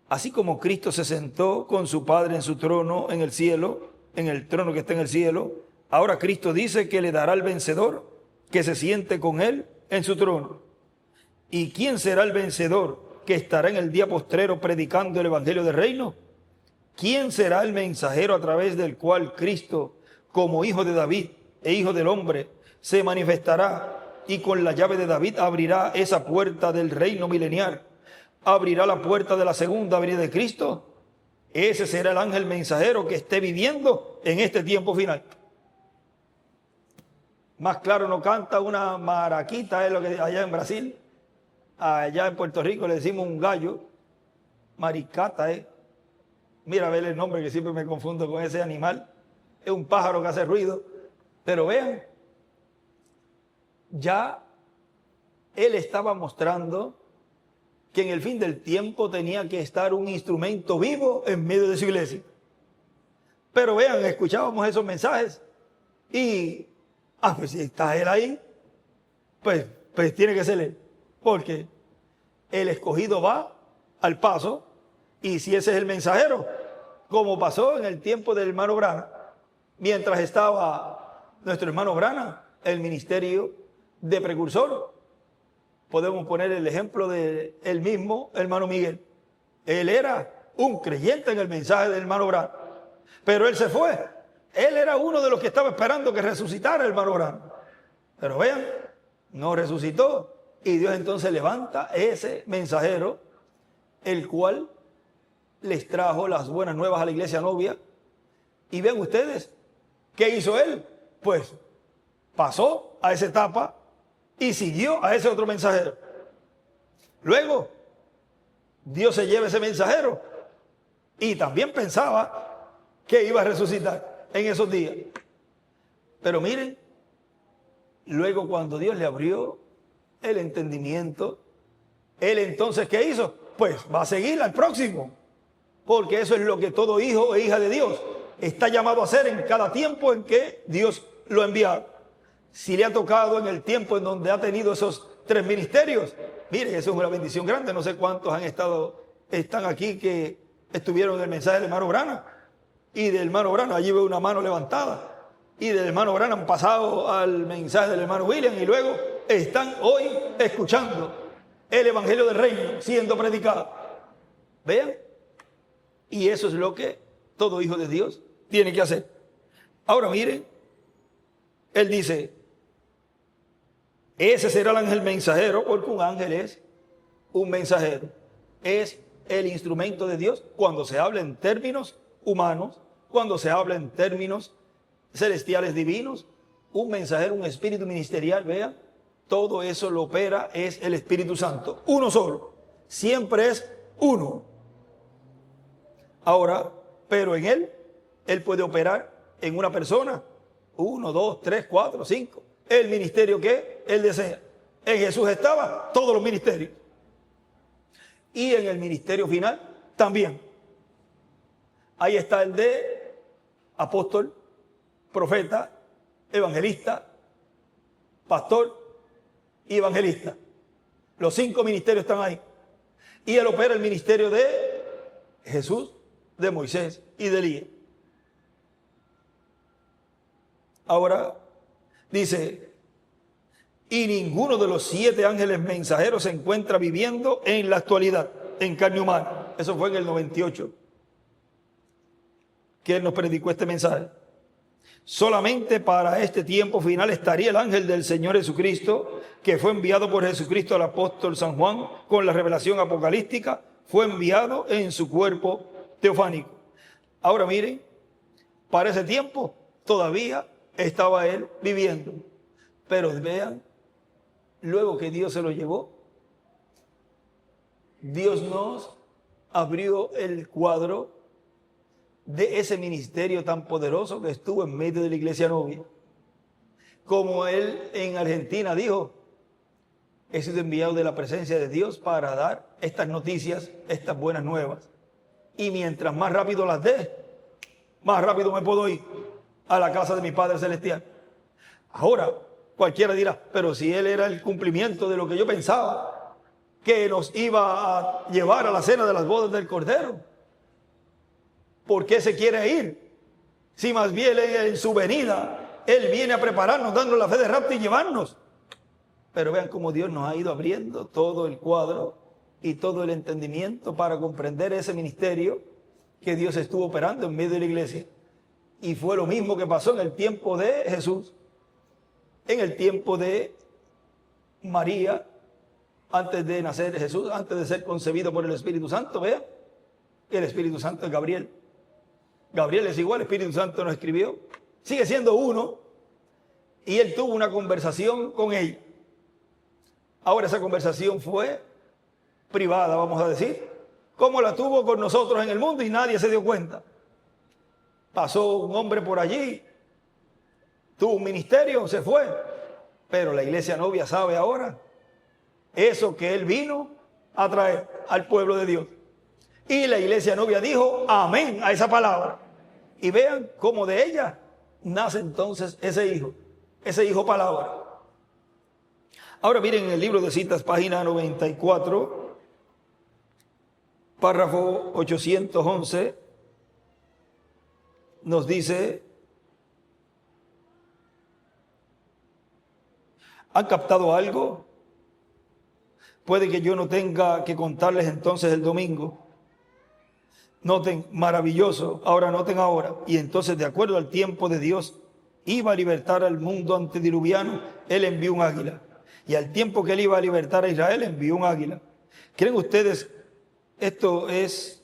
Así como Cristo se sentó con su Padre en su trono en el cielo, en el trono que está en el cielo, ahora Cristo dice que le dará al vencedor que se siente con él en su trono. ¿Y quién será el vencedor que estará en el día postrero predicando el evangelio del reino? ¿Quién será el mensajero a través del cual Cristo, como hijo de David e hijo del hombre, se manifestará y con la llave de David abrirá esa puerta del reino milenial? ¿Abrirá la puerta de la segunda venida de Cristo? Ese será el ángel mensajero que esté viviendo en este tiempo final. Más claro no canta una maraquita, es lo que allá en Brasil. Allá en Puerto Rico le decimos un gallo, maricata, Mira, a ver el nombre que siempre me confundo con ese animal. Es un pájaro que hace ruido. Pero vean, ya él estaba mostrando que en el fin del tiempo tenía que estar un instrumento vivo en medio de su iglesia. Pero vean, escuchábamos esos mensajes y, pues si está él ahí, pues tiene que ser él. Porque el escogido va al paso, y si ese es el mensajero, como pasó en el tiempo del hermano Branham, mientras estaba nuestro hermano Branham, el ministerio de precursor. Podemos poner el ejemplo de el mismo hermano Miguel. Él era un creyente en el mensaje del hermano Branham, pero él se fue. Él era uno de los que estaba esperando que resucitara el hermano Branham. Pero vean, no resucitó. Y Dios entonces levanta ese mensajero, el cual les trajo las buenas nuevas a la iglesia novia. Y vean ustedes, ¿qué hizo él? Pues pasó a esa etapa y siguió a ese otro mensajero. Luego, Dios se lleva ese mensajero y también pensaba que iba a resucitar en esos días. Pero miren, luego cuando Dios le abrió el entendimiento, él entonces, ¿qué hizo? Pues va a seguir al próximo, porque eso es lo que todo hijo e hija de Dios está llamado a hacer en cada tiempo en que Dios lo envía. Si le ha tocado en el tiempo en donde ha tenido esos 3 ministerios, mire, eso es una bendición grande. No sé cuántos están aquí que estuvieron en el mensaje del hermano Branham, y del hermano Branham allí veo una mano levantada, y del hermano Branham han pasado al mensaje del hermano William, y luego están hoy escuchando el evangelio del reino siendo predicado. Vean, y eso es lo que todo hijo de Dios tiene que hacer. Ahora miren, él dice, ese será el ángel mensajero, porque un ángel es un mensajero, es el instrumento de Dios cuando se habla en términos humanos, cuando se habla en términos celestiales divinos, un mensajero, un espíritu ministerial, vean, todo eso lo opera es el Espíritu Santo, uno solo, siempre es uno. Ahora, pero en él puede operar en una persona, 1, 2, 3, 4, 5, el ministerio que él desea. En Jesús estaba todos los ministerios. Y en el ministerio final también. Ahí está el de apóstol, profeta, evangelista, pastor y evangelista. Los 5 ministerios están ahí. Y él opera el ministerio de Jesús, de Moisés y de Elías. Ahora dice, y ninguno de los 7 ángeles mensajeros se encuentra viviendo en la actualidad, en carne humana. Eso fue en el 98, que él nos predicó este mensaje. Solamente para este tiempo final estaría el ángel del Señor Jesucristo, que fue enviado por Jesucristo al apóstol San Juan con la revelación apocalíptica, fue enviado en su cuerpo teofánico. Ahora miren, para ese tiempo todavía estaba él viviendo. Pero vean, luego que Dios se lo llevó, Dios nos abrió el cuadro de ese ministerio tan poderoso que estuvo en medio de la iglesia novia. Como él en Argentina dijo, he sido enviado de la presencia de Dios para dar estas noticias, estas buenas nuevas. Y mientras más rápido las dé, más rápido me puedo ir a la casa de mi Padre Celestial. Ahora, cualquiera dirá, pero si él era el cumplimiento de lo que yo pensaba, que nos iba a llevar a la cena de las bodas del Cordero, ¿por qué se quiere ir? Si más bien en su venida, él viene a prepararnos, dando la fe de rapto y llevarnos. Pero vean cómo Dios nos ha ido abriendo todo el cuadro y todo el entendimiento para comprender ese ministerio que Dios estuvo operando en medio de la iglesia. Y fue lo mismo que pasó en el tiempo de Jesús, en el tiempo de María, antes de nacer Jesús, antes de ser concebido por el Espíritu Santo. Vean, el Espíritu Santo es Gabriel. Gabriel es igual, el Espíritu Santo nos escribió. Sigue siendo uno. Y él tuvo una conversación con ella. Ahora esa conversación fue privada, vamos a decir, como la tuvo con nosotros en el mundo y nadie se dio cuenta. Pasó un hombre por allí, tuvo un ministerio, se fue. Pero la iglesia novia sabe ahora eso que él vino a traer al pueblo de Dios. Y la iglesia novia dijo amén a esa palabra. Y vean cómo de ella nace entonces ese hijo palabra. Ahora miren en el libro de citas, página 94, párrafo 811, nos dice, ¿han captado algo? Puede que yo no tenga que contarles entonces el domingo. Noten, maravilloso, ahora noten ahora. Y entonces, de acuerdo al tiempo de Dios, iba a libertar al mundo antediluviano, él envió un águila. Y al tiempo que él iba a libertar a Israel, envió un águila. ¿Creen ustedes, esto es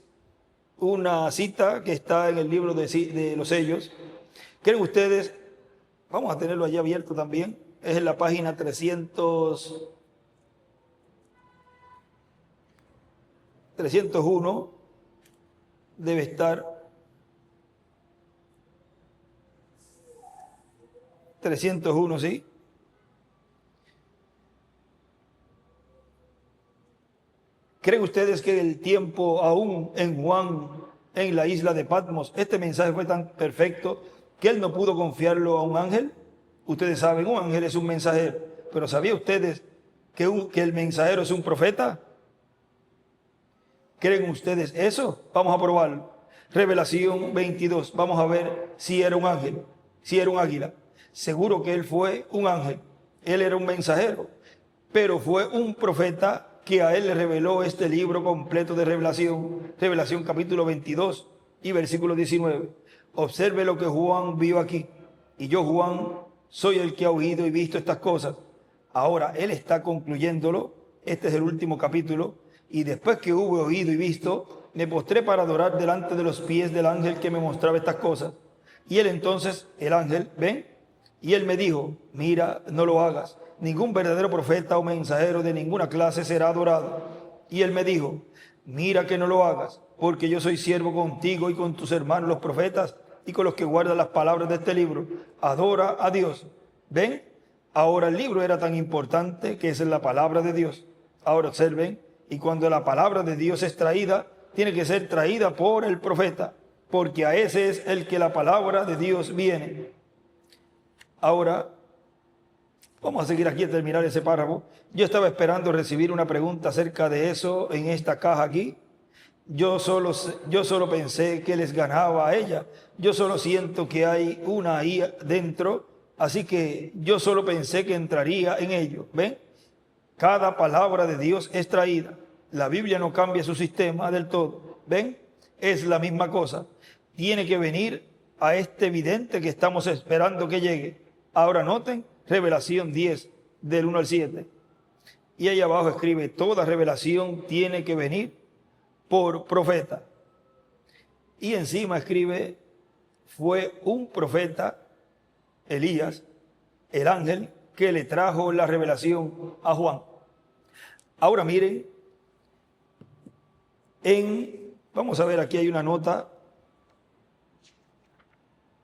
una cita que está en el libro de los sellos? ¿Creen ustedes, vamos a tenerlo allí abierto también, es en la página 301, debe estar 301, ¿sí? ¿Creen ustedes que el tiempo aún en Juan, en la isla de Patmos, este mensaje fue tan perfecto que él no pudo confiarlo a un ángel? Ustedes saben, un ángel es un mensajero, pero ¿sabían ustedes que el mensajero es un profeta? ¿Creen ustedes eso? Vamos a probarlo. Revelación 22, vamos a ver si era un ángel, si era un águila. Seguro que él fue un ángel, él era un mensajero, pero fue un profeta que a él le reveló este libro completo de Revelación, Revelación capítulo 22 y versículo 19. Observe lo que Juan vio aquí. Y yo, Juan, soy el que ha oído y visto estas cosas. Ahora, él está concluyéndolo. Este es el último capítulo. Y después que hube oído y visto, me postré para adorar delante de los pies del ángel que me mostraba estas cosas. Y él entonces, el ángel, ven, y él me dijo, mira, no lo hagas. Ningún verdadero profeta o mensajero de ninguna clase será adorado. Y él me dijo, mira que no lo hagas, porque yo soy siervo contigo y con tus hermanos los profetas y con los que guardan las palabras de este libro. Adora a Dios. ¿Ven? Ahora el libro era tan importante que es la palabra de Dios. Ahora observen, y cuando la palabra de Dios es traída, tiene que ser traída por el profeta, porque a ese es el que la palabra de Dios viene. Ahora, vamos a seguir aquí a terminar ese párrafo. Yo estaba esperando recibir una pregunta acerca de eso en esta caja aquí. Yo solo pensé que les ganaba a ella. Yo solo siento que hay una ahí dentro, así que yo solo pensé que entraría en ello. ¿Ven? Cada palabra de Dios es traída. La Biblia no cambia su sistema del todo. ¿Ven? Es la misma cosa. Tiene que venir a este vidente que estamos esperando que llegue. Ahora noten, Revelación 10, del 1 al 7. Y ahí abajo escribe, toda revelación tiene que venir por profeta. Y encima escribe, fue un profeta, Elías, el ángel, que le trajo la revelación a Juan. Ahora miren, vamos a ver, aquí hay una nota,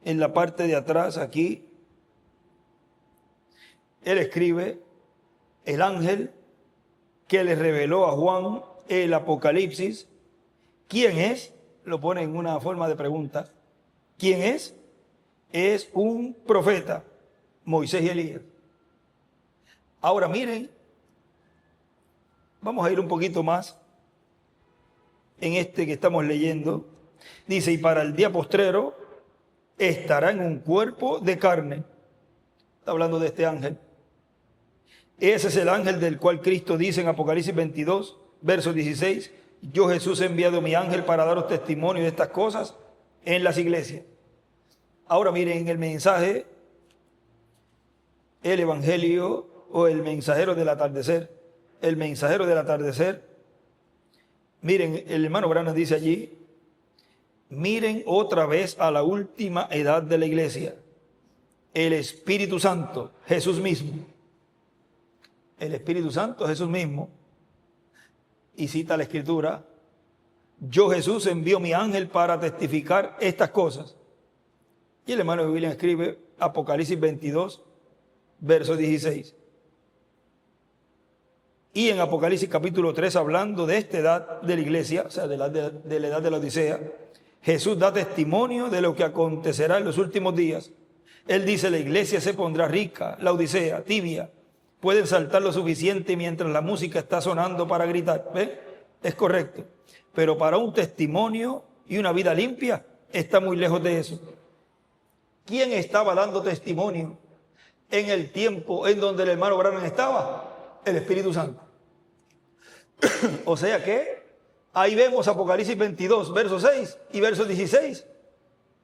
en la parte de atrás, aquí, él escribe, el ángel que le reveló a Juan el Apocalipsis. ¿Quién es? Lo pone en una forma de pregunta. ¿Quién es? Es un profeta, Moisés y Elías. Ahora miren, vamos a ir un poquito más en este que estamos leyendo. Dice, y para el día postrero estará en un cuerpo de carne. Está hablando de este ángel. Ese es el ángel del cual Cristo dice en Apocalipsis 22, verso 16, yo Jesús he enviado mi ángel para daros testimonio de estas cosas en las iglesias. Ahora miren, en el mensaje, el evangelio o el mensajero del atardecer, miren, el hermano Branham dice allí, miren otra vez a la última edad de la iglesia, el Espíritu Santo, Jesús mismo. El Espíritu Santo, Jesús mismo, y cita la Escritura, yo Jesús envío mi ángel para testificar estas cosas. Y el hermano William escribe Apocalipsis 22, verso 16. Y en Apocalipsis capítulo 3, hablando de esta edad de la iglesia, o sea, de la edad de la Odisea, Jesús da testimonio de lo que acontecerá en los últimos días. Él dice, la iglesia se pondrá rica, la Odisea, tibia. Pueden saltar lo suficiente mientras la música está sonando para gritar. ¿Ve? Es correcto. Pero para un testimonio y una vida limpia, está muy lejos de eso. ¿Quién estaba dando testimonio en el tiempo en donde el hermano Branham estaba? El Espíritu Santo. O sea que ahí vemos Apocalipsis 22, verso 6 y verso 16,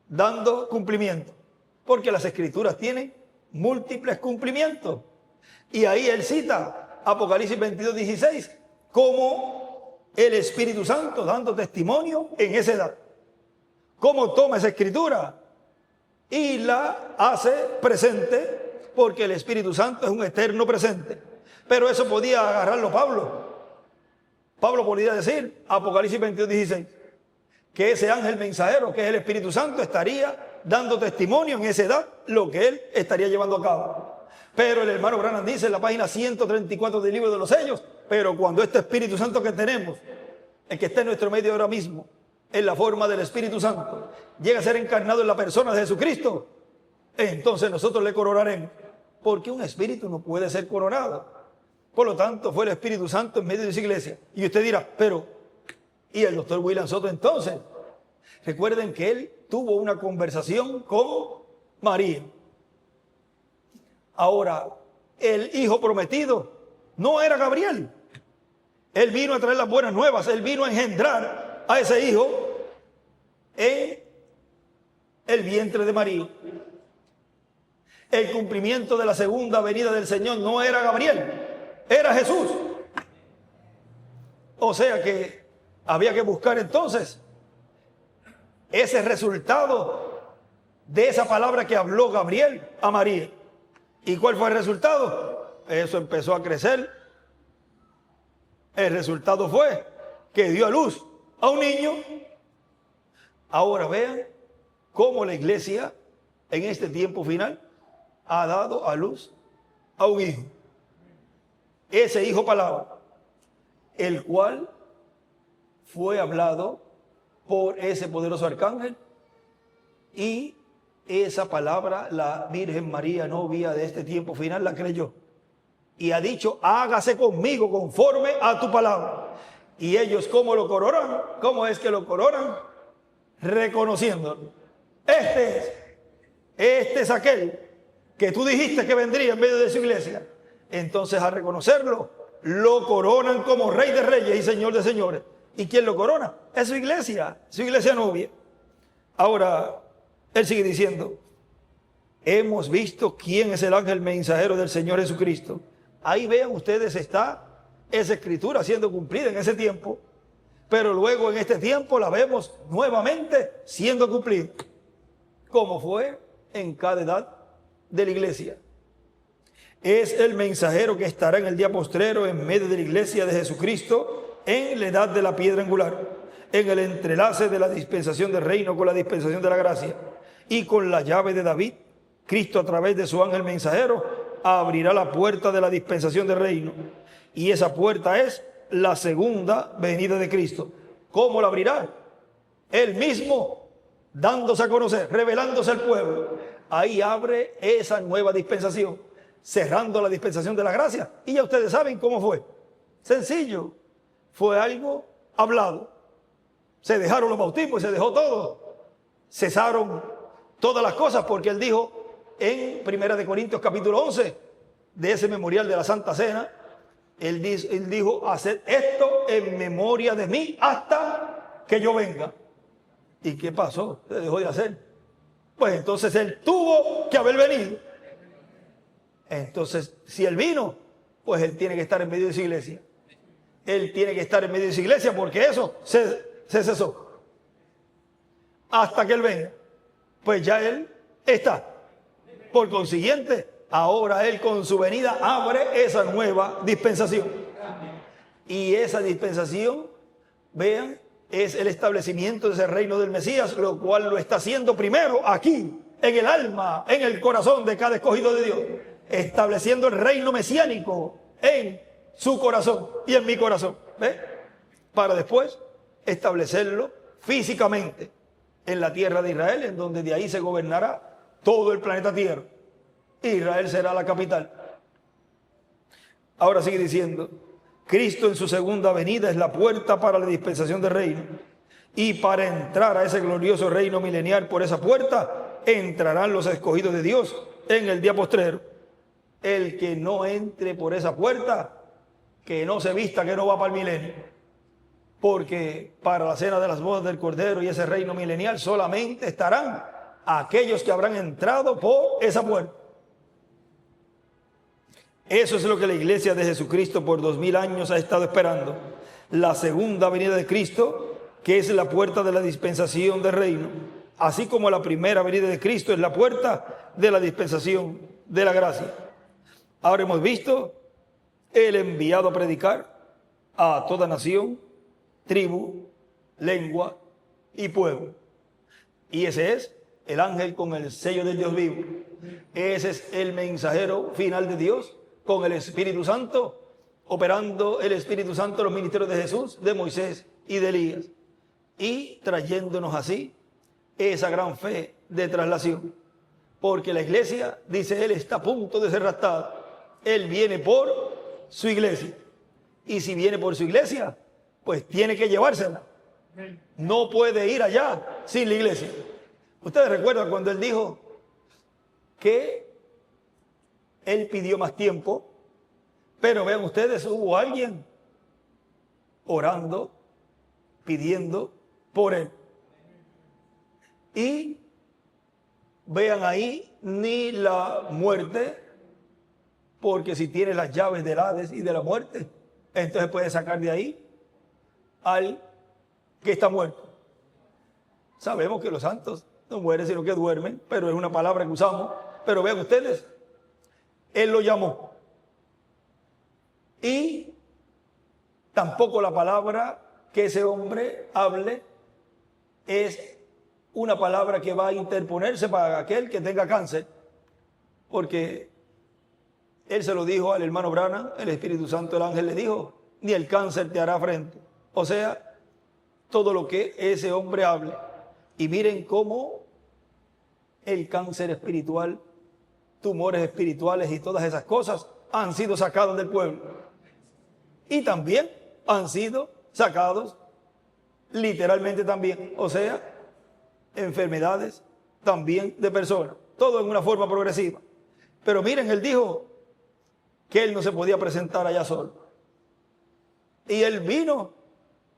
dando cumplimiento. Porque las Escrituras tienen múltiples cumplimientos. Y ahí él cita Apocalipsis 22, 16, como el Espíritu Santo dando testimonio en esa edad. ¿Cómo toma esa escritura? Y la hace presente, porque el Espíritu Santo es un eterno presente. Pero eso podía agarrarlo Pablo. Pablo podría decir, Apocalipsis 22, 16, que ese ángel mensajero, que es el Espíritu Santo, estaría dando testimonio en esa edad, lo que él estaría llevando a cabo. Pero el hermano Branham dice en la página 134 del libro de los sellos, pero cuando este Espíritu Santo que tenemos, el que está en nuestro medio ahora mismo, en la forma del Espíritu Santo, llega a ser encarnado en la persona de Jesucristo, entonces nosotros le coronaremos. Porque un espíritu no puede ser coronado. Por lo tanto, fue el Espíritu Santo en medio de esa iglesia. Y usted dirá, pero, ¿y el doctor William Soto entonces? Recuerden que él tuvo una conversación con María. Ahora, el hijo prometido no era Gabriel. Él vino a traer las buenas nuevas. Él vino a engendrar a ese hijo en el vientre de María. El cumplimiento de la segunda venida del Señor no era Gabriel, era Jesús. O sea que había que buscar entonces ese resultado de esa palabra que habló Gabriel a María. ¿Y cuál fue el resultado? Eso empezó a crecer. El resultado fue que dio a luz a un niño. Ahora vean cómo la iglesia en este tiempo final ha dado a luz a un hijo. Ese hijo palabra, el cual fue hablado por ese poderoso arcángel, y esa palabra la Virgen María, novia de este tiempo final, la creyó y ha dicho: hágase conmigo conforme a tu palabra. Y ellos, ¿cómo lo coronan? ¿Cómo es que lo coronan? Reconociéndolo. Este es aquel que tú dijiste que vendría en medio de su iglesia. Entonces, al reconocerlo, lo coronan como Rey de Reyes y Señor de Señores. ¿Y quién lo corona? Es su iglesia novia. Ahora, él sigue diciendo: hemos visto quién es el ángel mensajero del Señor Jesucristo. Ahí vean ustedes, está esa escritura siendo cumplida en ese tiempo, pero luego en este tiempo la vemos nuevamente siendo cumplida, como fue en cada edad de la iglesia. Es el mensajero que estará en el día postrero en medio de la iglesia de Jesucristo, en la edad de la piedra angular, en el entrelace de la dispensación del reino con la dispensación de la gracia, y con la llave de David. Cristo, a través de su ángel mensajero, abrirá la puerta de la dispensación del reino, y esa puerta es la segunda venida de Cristo. ¿Cómo la abrirá? Él mismo dándose a conocer, revelándose al pueblo. Ahí abre esa nueva dispensación, cerrando la dispensación de la gracia. Y ya ustedes saben cómo fue. Sencillo. Fue algo hablado. Se dejaron los bautismos, se dejó todo. Cesaron todas las cosas, porque él dijo en 1 Corintios capítulo 11, de ese memorial de la Santa Cena, él dijo: haced esto en memoria de mí hasta que yo venga. ¿Y qué pasó? Se dejó de hacer. Pues entonces él tuvo que haber venido. Entonces, si él vino, pues él tiene que estar en medio de su iglesia. Él tiene que estar en medio de su iglesia, porque eso se cesó. Hasta que él venga, pues ya él está. Por consiguiente, ahora él con su venida abre esa nueva dispensación. Y esa dispensación, vean, es el establecimiento de ese reino del Mesías, lo cual lo está haciendo primero aquí, en el alma, en el corazón de cada escogido de Dios, estableciendo el reino mesiánico en su corazón y en mi corazón, ¿ve? Para después establecerlo físicamente en la tierra de Israel, en donde de ahí se gobernará todo el planeta Tierra. Israel será la capital. Ahora sigue diciendo: Cristo en su segunda venida es la puerta para la dispensación del reino, y para entrar a ese glorioso reino milenial por esa puerta entrarán los escogidos de Dios en el día postrero. El que no entre por esa puerta, que no se vista, que no va para el milenio, porque para la cena de las bodas del Cordero y ese reino milenial solamente estarán aquellos que habrán entrado por esa puerta. Eso es lo que la iglesia de Jesucristo por 2000 años ha estado esperando: la segunda venida de Cristo, que es la puerta de la dispensación del reino, así como la primera venida de Cristo es la puerta de la dispensación de la gracia. Ahora hemos visto el enviado a predicar a toda nación, tribu, lengua y pueblo. Y ese es el ángel con el sello del Dios vivo. Ese es el mensajero final de Dios, con el Espíritu Santo, operando el Espíritu Santo los ministerios de Jesús, de Moisés y de Elías, y trayéndonos así esa gran fe de traslación. Porque la iglesia, dice él, está a punto de ser raptada. Él viene por su iglesia. Y si viene por su iglesia, pues tiene que llevársela. No puede ir allá sin la iglesia. Ustedes recuerdan cuando él dijo que él pidió más tiempo, pero vean ustedes, hubo alguien orando, pidiendo por él. Y vean ahí, ni la muerte, porque si tiene las llaves del Hades y de la muerte, entonces puede sacar de ahí al que está muerto. Sabemos que los santos no mueren sino que duermen, pero es una palabra que usamos. Pero vean ustedes, él lo llamó. Y tampoco la palabra que ese hombre hable es una palabra que va a interponerse para aquel que tenga cáncer, porque él se lo dijo al hermano Branham, el Espíritu Santo, el ángel le dijo, ni el cáncer te hará frente. O sea, todo lo que ese hombre hable. Y miren cómo el cáncer espiritual, tumores espirituales y todas esas cosas han sido sacados del pueblo. Y también han sido sacados literalmente también. O sea, enfermedades también de personas. Todo en una forma progresiva. Pero miren, él dijo que él no se podía presentar allá solo. Y él vino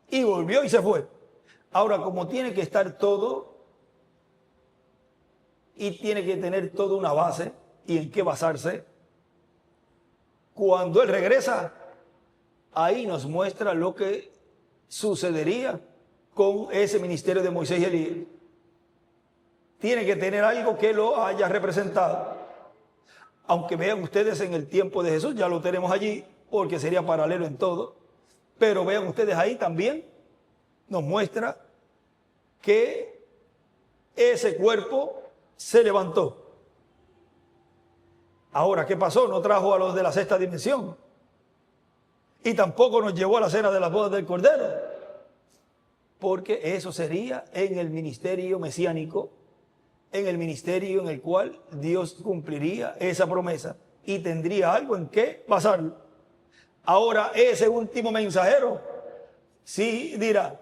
y volvió y se fue. Ahora, como tiene que estar todo y tiene que tener toda una base y en qué basarse, cuando él regresa, ahí nos muestra lo que sucedería con ese ministerio de Moisés y Elías. Tiene que tener algo que lo haya representado. Aunque vean ustedes en el tiempo de Jesús, ya lo tenemos allí, porque sería paralelo en todo. Pero vean ustedes ahí también, nos muestra que ese cuerpo se levantó. Ahora, ¿qué pasó? No trajo a los de la sexta dimensión. Y tampoco nos llevó a la cena de las bodas del Cordero. Porque eso sería en el ministerio mesiánico, en el ministerio en el cual Dios cumpliría esa promesa y tendría algo en qué basarlo. Ahora, ese último mensajero sí dirá,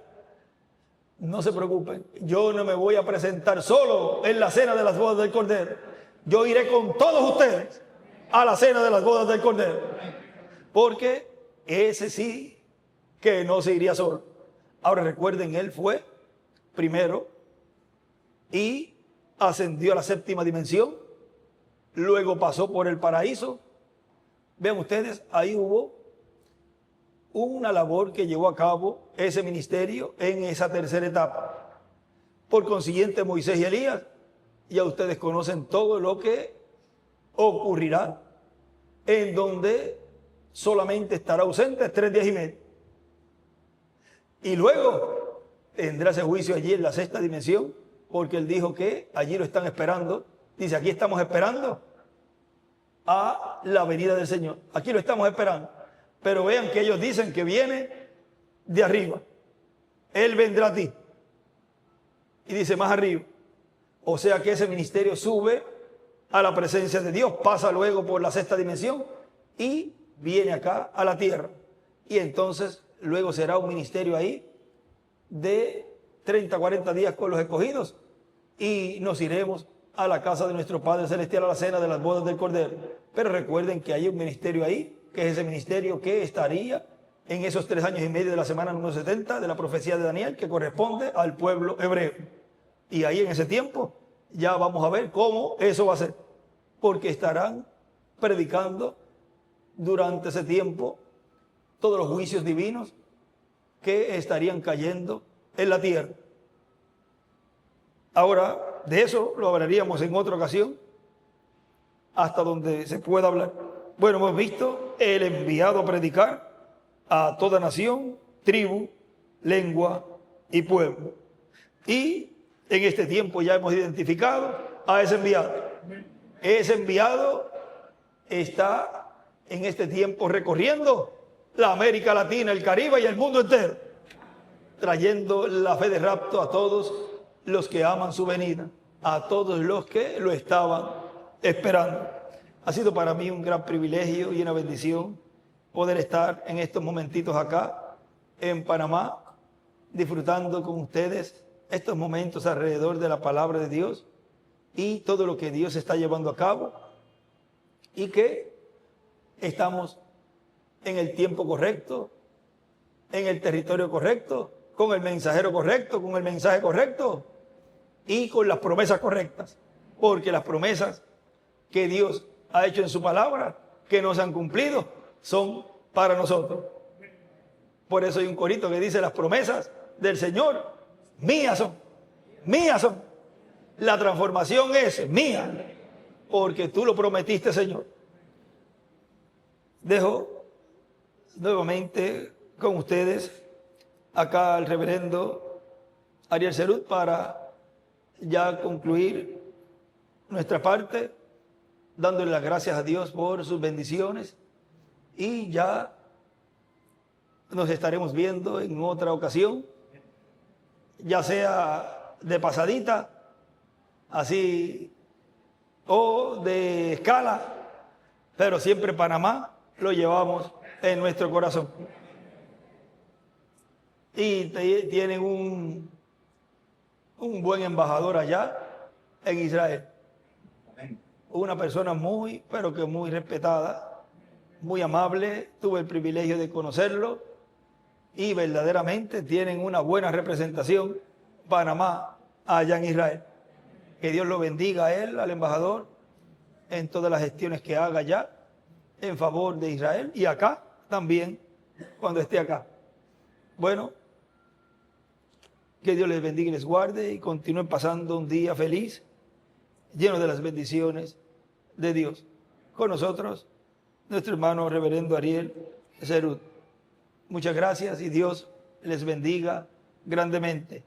no se preocupen, yo no me voy a presentar solo en la cena de las bodas del Cordero. Yo iré con todos ustedes a la cena de las bodas del Cordero. Porque ese sí que no se iría solo. Ahora recuerden, él fue primero y ascendió a la séptima dimensión, luego pasó por el paraíso. Vean ustedes, ahí hubo una labor que llevó a cabo ese ministerio en esa tercera etapa. Por consiguiente, Moisés y Elías, ya ustedes conocen todo lo que ocurrirá, en donde solamente estará ausente 3 días y medio. Y luego tendrá ese juicio allí en la sexta dimensión, porque él dijo que allí lo están esperando. Dice, aquí estamos esperando a la venida del Señor. Aquí lo estamos esperando. Pero vean que ellos dicen que viene de arriba. Él vendrá a ti. Y dice más arriba. O sea que ese ministerio sube a la presencia de Dios, pasa luego por la sexta dimensión y viene acá a la tierra. Y entonces luego será un ministerio ahí de 30, 40 días con los escogidos y nos iremos a la casa de nuestro Padre Celestial a la cena de las bodas del Cordero. Pero recuerden que hay un ministerio ahí, que es ese ministerio que estaría en esos 3 años y medio de la semana número 70 de la profecía de Daniel, que corresponde al pueblo hebreo. Y ahí en ese tiempo ya vamos a ver cómo eso va a ser, porque estarán predicando durante ese tiempo todos los juicios divinos que estarían cayendo en la tierra. Ahora, de eso lo hablaríamos en otra ocasión, hasta donde se pueda hablar. Bueno, hemos visto el enviado a predicar a toda nación, tribu, lengua y pueblo. Y en este tiempo ya hemos identificado a ese enviado. Ese enviado está en este tiempo recorriendo la América Latina, el Caribe y el mundo entero, trayendo la fe de rapto a todos los que aman su venida, a todos los que lo estaban esperando. Ha sido para mí un gran privilegio y una bendición poder estar en estos momentitos acá en Panamá, disfrutando con ustedes estos momentos alrededor de la palabra de Dios y todo lo que Dios está llevando a cabo, y que estamos en el tiempo correcto, en el territorio correcto, con el mensajero correcto, con el mensaje correcto y con las promesas correctas, porque las promesas que Dios ha hecho en su palabra, que no se han cumplido, son para nosotros. Por eso hay un corito que dice: las promesas del Señor mías son, mías son. La transformación es mía, porque tú lo prometiste, Señor. Dejo nuevamente con ustedes acá al reverendo Ariel Cerut para ya concluir nuestra parte, dándole las gracias a Dios por sus bendiciones, y ya nos estaremos viendo en otra ocasión, ya sea de pasadita, así, o de escala, pero siempre Panamá lo llevamos en nuestro corazón. Y tienen un buen embajador allá en Israel. Una persona muy, pero que muy respetada, muy amable. Tuve el privilegio de conocerlo y verdaderamente tienen una buena representación Panamá allá en Israel. Que Dios lo bendiga a él, al embajador, en todas las gestiones que haga allá en favor de Israel, y acá también, cuando esté acá. Bueno, que Dios les bendiga y les guarde y continúen pasando un día feliz, lleno de las bendiciones de Dios. Con nosotros, nuestro hermano reverendo Ariel Cerut. Muchas gracias y Dios les bendiga grandemente.